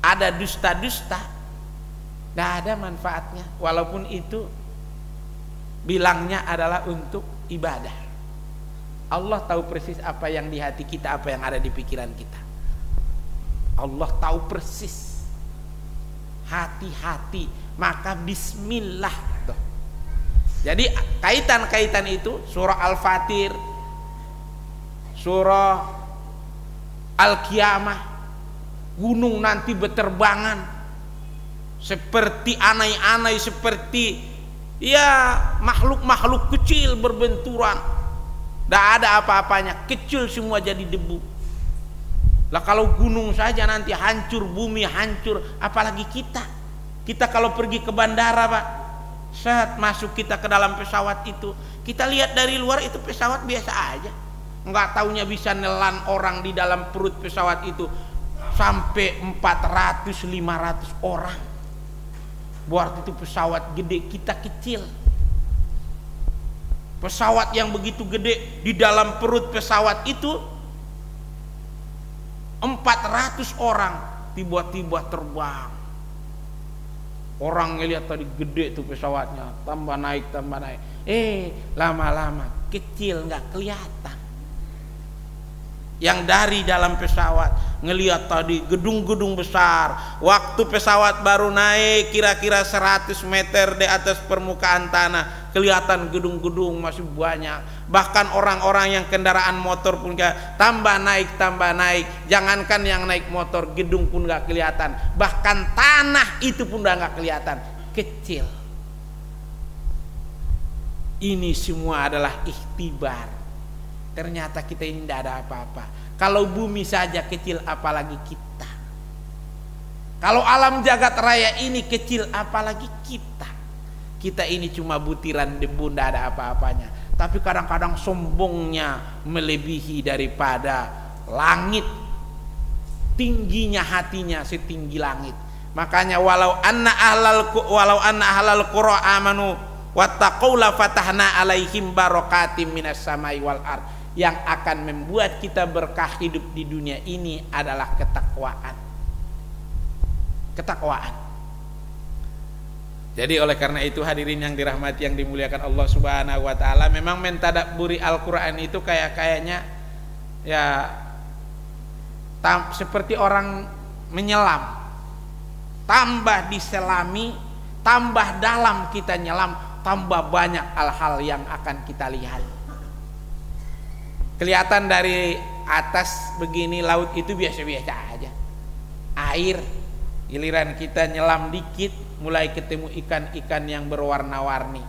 ada dusta-dusta, tidak ada manfaatnya. Walaupun itu bilangnya adalah untuk ibadah. Allah tahu persis apa yang di hati kita, apa yang ada di pikiran kita. Allah tahu persis. Hati-hati, maka bismillah. Tuh. Jadi kaitan-kaitan itu surah Al-Fatir, surah Al-Qiyamah, gunung nanti berterbangan seperti anai-anai, seperti ya makhluk-makhluk kecil berbenturan. Tidak ada apa-apanya, kecil semua jadi debu. Lah kalau gunung saja nanti hancur, bumi hancur, apalagi kita kalau pergi ke bandara, Pak, saat masuk kita ke dalam pesawat itu, kita lihat dari luar itu pesawat biasa aja, nggak taunya bisa nelan orang di dalam perut pesawat itu sampai 400-500 orang. Buat itu pesawat gede, kita kecil. Pesawat yang begitu gede, di dalam perut pesawat itu 400 orang tiba-tiba terbang. Orang ngelihat tadi gede tuh pesawatnya, tambah naik. Lama-lama kecil, nggak kelihatan. Yang dari dalam pesawat ngelihat tadi gedung-gedung besar. Waktu pesawat baru naik kira-kira 100 meter di atas permukaan tanah, kelihatan gedung-gedung masih banyak. Bahkan orang-orang yang kendaraan motor pun tambah naik. Jangankan yang naik motor, gedung pun gak kelihatan. Bahkan tanah itu pun udah gak kelihatan, kecil. Ini semua adalah ikhtibar. Ternyata kita ini tidak ada apa-apa. Kalau bumi saja kecil, apalagi kita. Kalau alam jagat raya ini kecil, apalagi kita. Kita ini cuma butiran debu, tidak ada apa-apanya. Tapi kadang-kadang sombongnya melebihi daripada langit. Tingginya hatinya setinggi langit. Makanya walau anna ahlal qura amanu wattaqau la fatahna alaihim barakatim minas samai wal ard. yang akan membuat kita berkah hidup di dunia ini adalah ketakwaan. Ketakwaan. Jadi oleh karena itu hadirin yang dirahmati yang dimuliakan Allah Subhanahu wa taala, memang mentadabburi Al-Qur'an itu kayaknya ya seperti orang menyelam. Tambah diselami, tambah dalam kita nyelam, tambah banyak hal-hal yang akan kita lihat. Kelihatan dari atas begini laut itu biasa-biasa aja. Air, giliran kita nyelam dikit mulai ketemu ikan-ikan yang berwarna-warni.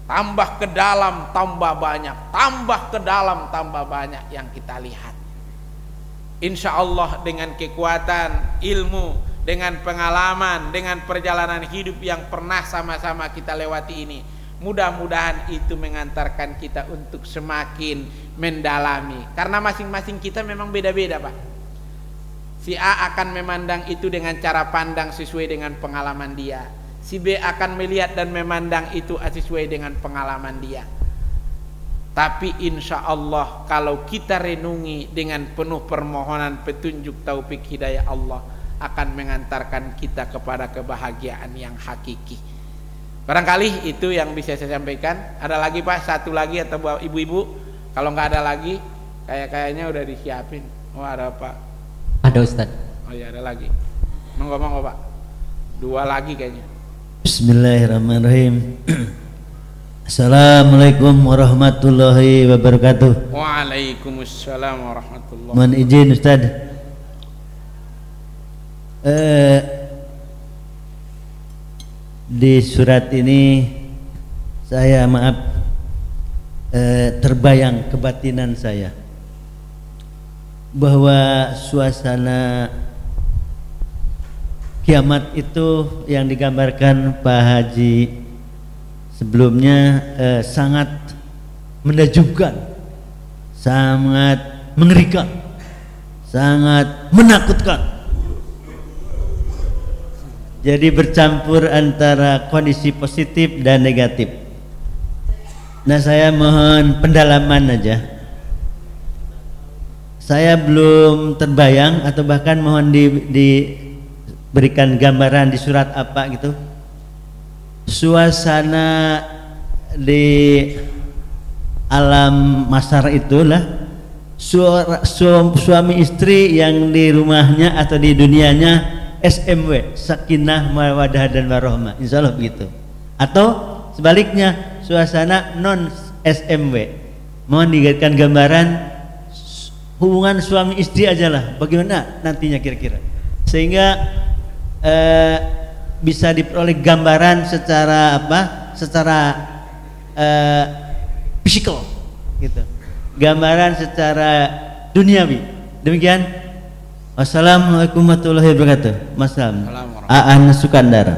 Tambah ke dalam tambah banyak, tambah ke dalam tambah banyak yang kita lihat. Insya Allah dengan kekuatan ilmu, dengan pengalaman, dengan perjalanan hidup yang pernah sama-sama kita lewati ini, mudah-mudahan itu mengantarkan kita untuk semakin mendalami. Karena masing-masing kita memang beda-beda, Pak. Si A akan memandang itu dengan cara pandang sesuai dengan pengalaman dia. Si B akan melihat dan memandang itu sesuai dengan pengalaman dia. Tapi insya Allah kalau kita renungi dengan penuh permohonan petunjuk taufik hidayah Allah, akan mengantarkan kita kepada kebahagiaan yang hakiki. Barangkali itu yang bisa saya sampaikan. Ada lagi Pak? Satu lagi atau ibu-ibu? Kalau nggak ada lagi, kayaknya udah disiapin. Oh ada Pak. Ada Ustaz. Oh ya ada lagi. Monggo Pak. Dua lagi kayaknya. Bismillahirrahmanirrahim. Assalamualaikum warahmatullahi wabarakatuh. Waalaikumsalam warahmatullahi wabarakatuh. Mohon izin Ustaz. Di surat ini saya terbayang kebatinan saya bahwa suasana kiamat itu yang digambarkan Pak Haji sebelumnya sangat menakjubkan, sangat mengerikan, sangat menakutkan. Jadi bercampur antara kondisi positif dan negatif. Nah saya mohon pendalaman aja. Saya belum terbayang atau bahkan mohon diberikan gambaran di surat apa gitu. Suasana di alam masyar itulah suami istri yang di rumahnya atau di dunianya SMW, sakinah mawaddah dan warahmah, insya Allah begitu. Atau sebaliknya suasana non SMW, mohon diberikan gambaran hubungan suami istri aja lah, bagaimana nantinya kira-kira, sehingga bisa diperoleh gambaran secara psikol gitu, gambaran secara duniawi. Demikian. Wassalamualaikum warahmatullahi wabarakatuh. Mas Aan Sukandar.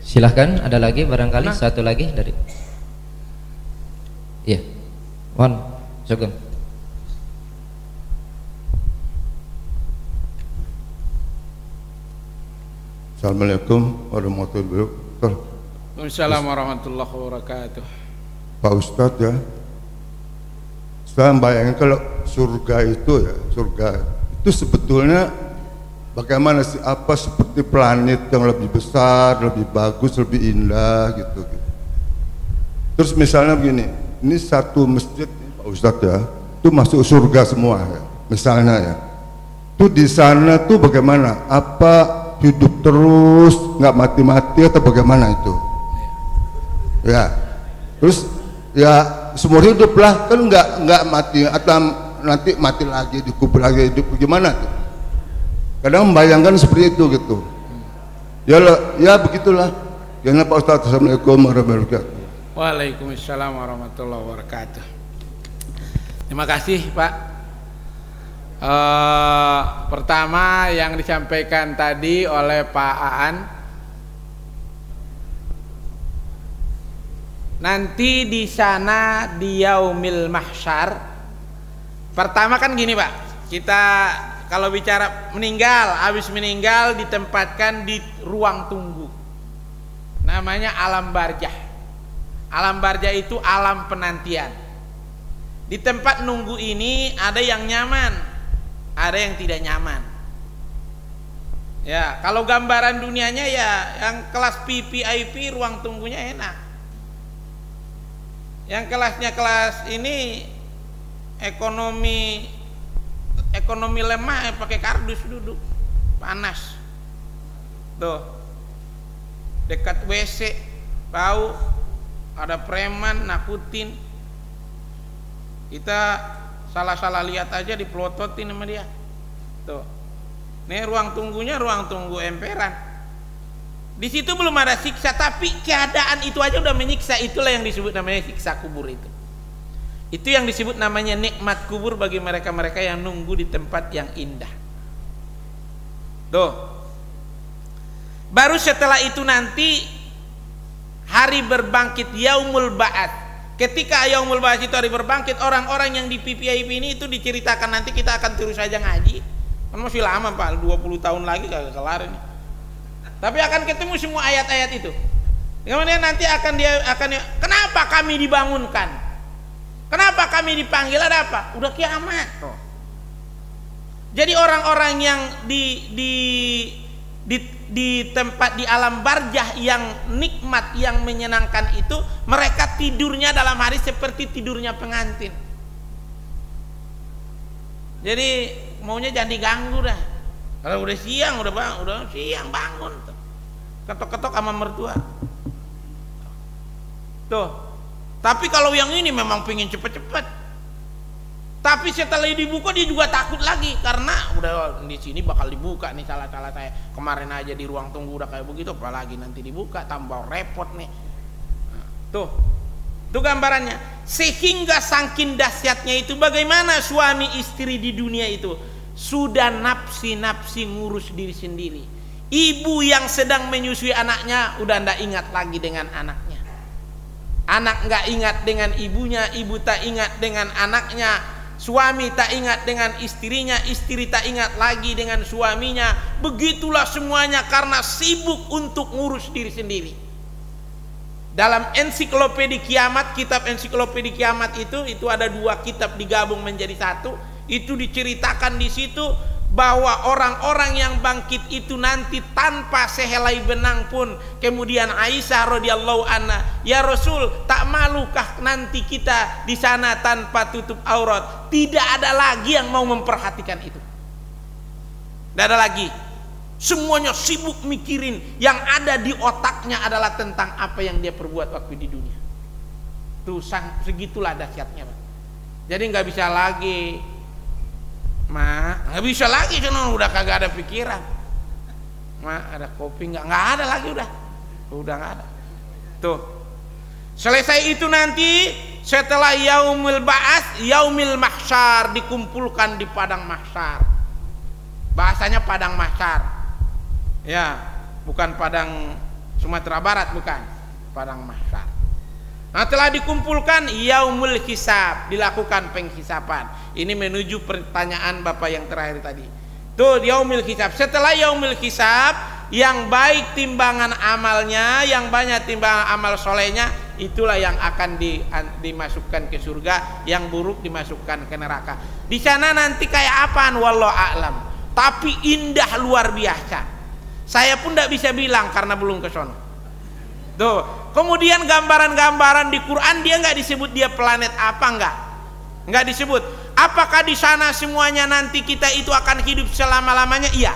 Silahkan, ada lagi barangkali satu lagi dari. Iya, Wan, Sugeng. Assalamualaikum warahmatullahi wabarakatuh. Waalaikumsalam warahmatullahi wabarakatuh. Pak Ustadz ya, saya bayangin kalau surga itu ya, surga itu sebetulnya bagaimana sih, apa seperti planet yang lebih besar, lebih bagus, lebih indah gitu. Terus misalnya begini, ini satu masjid Pak Ustadz ya, itu masuk surga semua ya, misalnya ya, itu di sana tuh bagaimana, apa hidup terus nggak mati-mati atau bagaimana itu ya, terus ya seumur hidup lah kan, nggak mati atau nanti mati lagi, dikubur lagi, hidup gimana tuh, kadang membayangkan seperti itu gitu ya begitulah ya. Pak Ustadz, Assalamualaikum warahmatullahi wabarakatuh. Waalaikumsalam warahmatullahi wabarakatuh. Terima kasih Pak. Pertama yang disampaikan tadi oleh Pak Aan, nanti di sana di yaumil mahsyar, pertama kan gini Pak, kita kalau bicara meninggal, habis meninggal ditempatkan di ruang tunggu, namanya alam barzah. Alam barzah itu alam penantian. Di tempat nunggu ini ada yang nyaman, ada yang tidak nyaman. Ya, kalau gambaran dunianya ya yang kelas VIP ruang tunggunya enak. Yang kelasnya kelas ini ekonomi lemah, pakai kardus duduk, panas. Tuh, dekat WC, tahu ada preman nakutin. Kita salah lihat aja dipelototin sama dia. Tuh, nih ruang tunggunya ruang tunggu emperan. Di situ belum ada siksa, tapi keadaan itu aja udah menyiksa. Itulah yang disebut namanya siksa kubur itu. Itu yang disebut namanya nikmat kubur bagi mereka-mereka yang nunggu di tempat yang indah. Tuh. Baru setelah itu nanti hari berbangkit, yaumul ba'ats. Ketika yaumul ba'ats itu hari berbangkit, orang-orang yang di PPIP ini itu diceritakan, nanti kita akan terus saja ngaji. Kan masih lama Pak, 20 tahun lagi kagak kelar ini. Tapi akan ketemu semua ayat-ayat itu. Kemudian nanti akan kenapa kami dibangunkan? Kenapa kami dipanggil? Ada apa? Udah kiamat. Jadi orang-orang yang di tempat di alam barzah yang nikmat, yang menyenangkan itu, mereka tidurnya dalam hari seperti tidurnya pengantin. Jadi maunya jangan diganggu dah. Kalau udah siang, udah siang bangun tuh. Ketok-ketok sama mertua. Tuh. Tapi kalau yang ini memang pengen cepet-cepet. Tapi setelah dibuka dia juga takut lagi, karena udah di sini bakal dibuka nih, salah saya. Kemarin aja di ruang tunggu udah kayak begitu, apalagi nanti dibuka, tambah repot nih. Nah, tuh gambarannya. Sehingga saking dahsyatnya itu, bagaimana suami istri di dunia itu sudah nafsi ngurus diri sendiri. Ibu yang sedang menyusui anaknya udah ndak ingat lagi dengan anaknya. Anak nggak ingat dengan ibunya, ibu tak ingat dengan anaknya, suami tak ingat dengan istrinya, istri tak ingat lagi dengan suaminya. Begitulah semuanya karena sibuk untuk ngurus diri sendiri. Dalam ensiklopedia kiamat, kitab ensiklopedia kiamat itu ada 2 kitab digabung menjadi satu. Itu diceritakan di situ bahwa orang-orang yang bangkit itu nanti tanpa sehelai benang pun. Kemudian Aisyah radhiyallahu anha, ya Rasul, tak malukah nanti kita di sana tanpa tutup aurat? Tidak ada lagi yang mau memperhatikan itu. Tidak ada lagi. Semuanya sibuk mikirin, yang ada di otaknya adalah tentang apa yang dia perbuat waktu di dunia. Tuh segitulah dahsyatnya, Pak. Jadi nggak bisa lagi. Nggak bisa lagi, cuma udah kagak ada pikiran. Ada kopi nggak ada lagi, udah nggak ada. Tuh, selesai itu nanti setelah yaumul ba'ats, yaumil mahsyar, dikumpulkan di padang mahsyar. Bahasanya padang mahsyar, ya, bukan padang Sumatera Barat, bukan, padang mahsyar. Nah, telah dikumpulkan yaumul hisab, dilakukan penghisapan. Ini menuju pertanyaan Bapak yang terakhir tadi. Tuh yaumul hisab. Setelah yaumul hisab, yang baik timbangan amalnya, yang banyak timbangan amal solehnya, itulah yang akan dimasukkan ke surga, yang buruk dimasukkan ke neraka. Di sana nanti kayak apaan wallahu a'lam. Tapi indah luar biasa. Saya pun tidak bisa bilang karena belum ke sono. Tuh, kemudian gambaran-gambaran di Quran dia nggak disebut dia planet apa, nggak disebut. Apakah di sana semuanya nanti kita itu akan hidup selama-lamanya? Iya.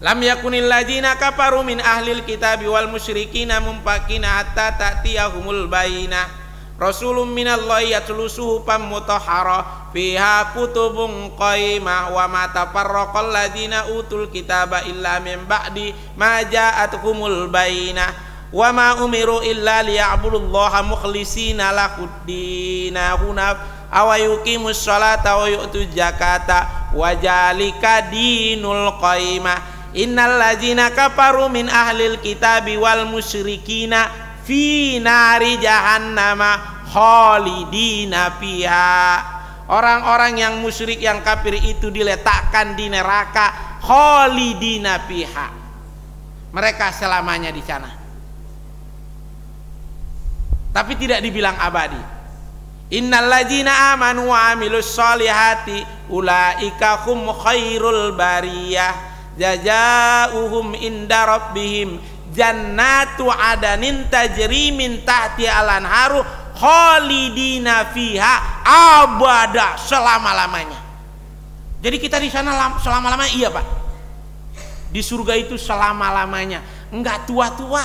Lam yakunil ladzina kafaru min ahlil kitabi wal musyrikina munfakina hatta ta'tiyahumul bayyinah. Rasulun minallahi yatlu suhufan mutahharah fiha kutubun qaimah wa ma tafarraqal ladzina utul kitaba illa min ba'di ma ja'atuhumul bayyinah wa ma umiru illa liya'budullaha mukhlishina lahuddina hunaf aw yuqimus sholata wa yu'tuz zakata wa zalika dinul qaimah. Innal ladzina kafaru min ahlil kitabi wal musyrikina fi nari jahannama khalidina fiha. Orang-orang yang musyrik, yang kafir itu diletakkan di neraka khalidina fiha. Mereka selamanya di sana. tapi tidak dibilang abadi. Innalladzina amanu wa amilus solihati ulaika hum khairul bariyah jazaohum inda rabbihim jannatu adanin tajri min tahtiha al-anharu khalidina fiha abada, selama-lamanya. Jadi kita di sana selama-lamanya, iya Pak. Di surga itu selama-lamanya, enggak tua-tua.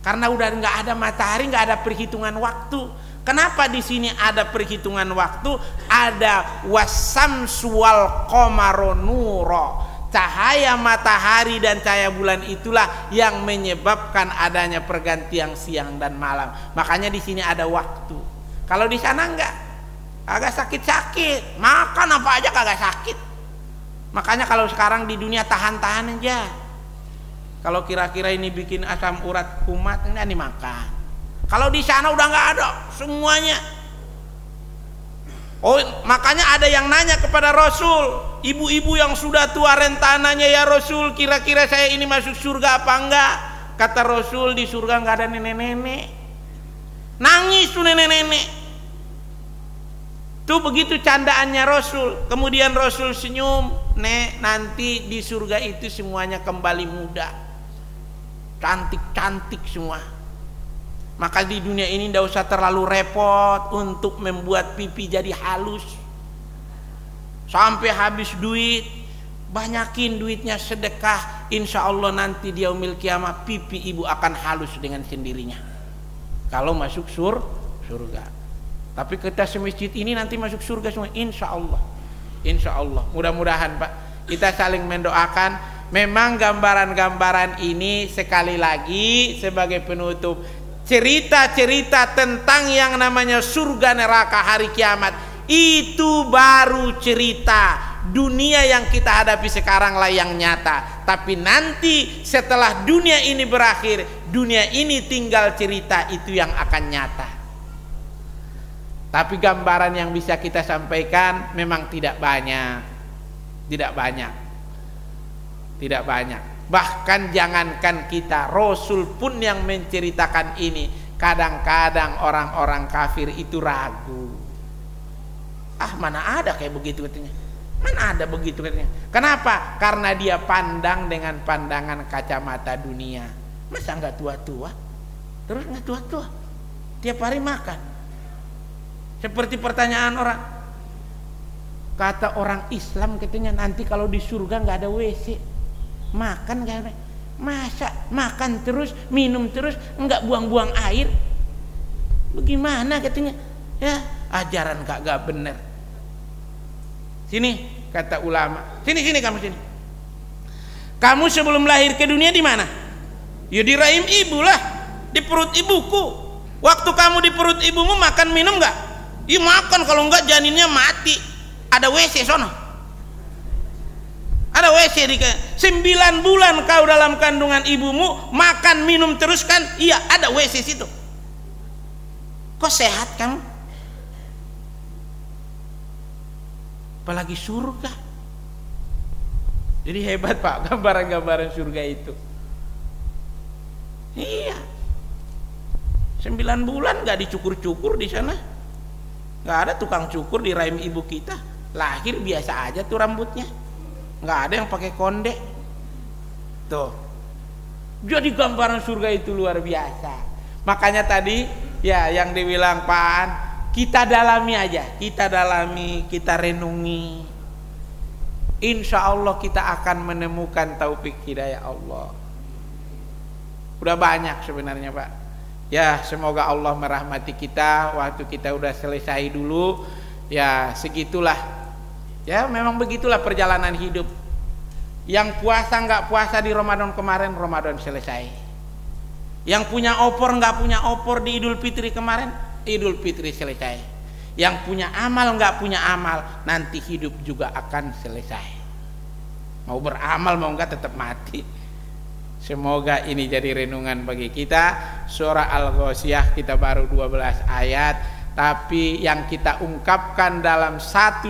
Karena udah enggak ada matahari, enggak ada perhitungan waktu. Kenapa di sini ada perhitungan waktu? Ada wasamsu wal qamaru nura. Cahaya matahari dan cahaya bulan itulah yang menyebabkan adanya pergantian siang dan malam. Makanya di sini ada waktu. Kalau di sana enggak, agak sakit-sakit, makan apa aja kagak sakit. Makanya kalau sekarang di dunia tahan-tahan aja. Kalau kira-kira ini bikin asam urat kumat, ini dimakan. Kalau di sana udah nggak ada semuanya. Oh, makanya ada yang nanya kepada Rasul, ibu-ibu yang sudah tua rentananya, ya Rasul, kira-kira saya ini masuk surga apa enggak? Kata Rasul, di surga nggak ada nenek-nenek. Nangis tuh nenek-nenek. Tuh begitu candaannya Rasul. Kemudian Rasul senyum, Nek, nanti di surga itu semuanya kembali muda, cantik-cantik semua. Maka di dunia ini tidak usah terlalu repot untuk membuat pipi jadi halus. Sampai habis duit, banyakin duitnya sedekah. Insya Allah nanti di yaumil kiamah pipi ibu akan halus dengan sendirinya. Kalau masuk surga. Tapi kita semasjid ini nanti masuk surga semua, insya Allah. Insya Allah. Mudah-mudahan Pak, kita saling mendoakan. Memang gambaran-gambaran ini sekali lagi sebagai penutup, cerita-cerita tentang yang namanya surga neraka hari kiamat itu baru cerita. Dunia yang kita hadapi sekarang lah yang nyata. Tapi nanti setelah dunia ini berakhir, dunia ini tinggal cerita, itu yang akan nyata. Tapi gambaran yang bisa kita sampaikan memang tidak banyak. Bahkan jangankan kita, Rasul pun yang menceritakan ini, kadang-kadang orang-orang kafir itu ragu. Ah, mana ada kayak begitu katanya. Mana ada begitu katanya. Kenapa? Karena dia pandang dengan pandangan kacamata dunia. Masa enggak tua-tua? Terus enggak tua-tua? Tiap hari makan. Seperti pertanyaan orang. Kata orang Islam katanya nanti kalau di surga enggak ada WC. Makan gak? Masa makan terus, minum terus, enggak buang-buang air? Bagaimana katanya? Ya, ajaran kagak bener. Sini kata ulama. Sini kamu sini. Kamu sebelum lahir ke dunia di mana? Ya di rahim ibu lah, di perut ibuku. Waktu kamu di perut ibumu makan minum enggak? Ya makan, kalau enggak janinnya mati. Ada WC sono. Ada WC di 9 bulan kau dalam kandungan ibumu, makan minum terus kan? Iya, ada WC situ. Kok sehat kamu? Apalagi surga. Jadi hebat Pak gambaran-gambaran surga itu. Iya. 9 bulan gak dicukur-cukur di sana. Gak ada tukang cukur di rahim ibu kita. Lahir biasa aja tuh rambutnya. Nggak ada yang pakai konde. Tuh. Jadi gambaran surga itu luar biasa. Makanya tadi ya yang dibilang Pak An, kita dalami aja, kita dalami, kita renungi. Insya Allah kita akan menemukan taufik hidayah Allah. Udah banyak sebenarnya Pak. Ya semoga Allah merahmati kita. Waktu kita udah selesai dulu. Ya segitulah. Ya memang begitulah perjalanan hidup. Yang puasa nggak puasa di Ramadan kemarin, Ramadan selesai. Yang punya opor nggak punya opor di Idul Fitri kemarin, Idul Fitri selesai. Yang punya amal nggak punya amal, nanti hidup juga akan selesai. Mau beramal mau nggak tetap mati. Semoga ini jadi renungan bagi kita. Surah Al-Ghasyiyah kita baru 12 ayat, tapi yang kita ungkapkan dalam 1,5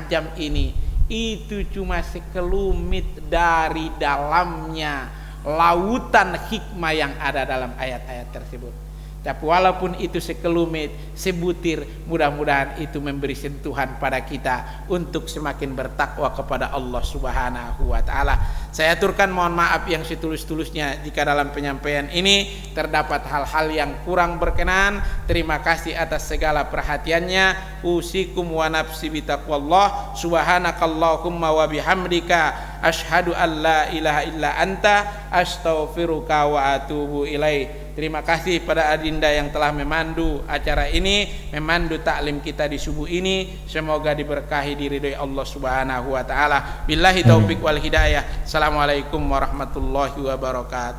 jam ini itu cuma sekelumit dari dalamnya lautan hikmah yang ada dalam ayat-ayat tersebut. Tapi walaupun itu sekelumit, sebutir, mudah-mudahan itu memberi sentuhan pada kita untuk semakin bertakwa kepada Allah Subhanahu wa taala. Saya aturkan mohon maaf yang setulus-tulusnya jika dalam penyampaian ini terdapat hal-hal yang kurang berkenan. Terima kasih atas segala perhatiannya. Usikum wa nafsi bitaqwallah. Subhanakallahumma wa bihamdika asyhadu an la ilaha illa anta astaghfiruka wa atubu ilaih. Terima kasih pada adinda yang telah memandu acara ini, memandu taklim kita di subuh ini. Semoga diberkahi, diridhoi Allah Subhanahu wa taala. Billahi taufik wal hidayah. Assalamualaikum warahmatullahi wabarakatuh.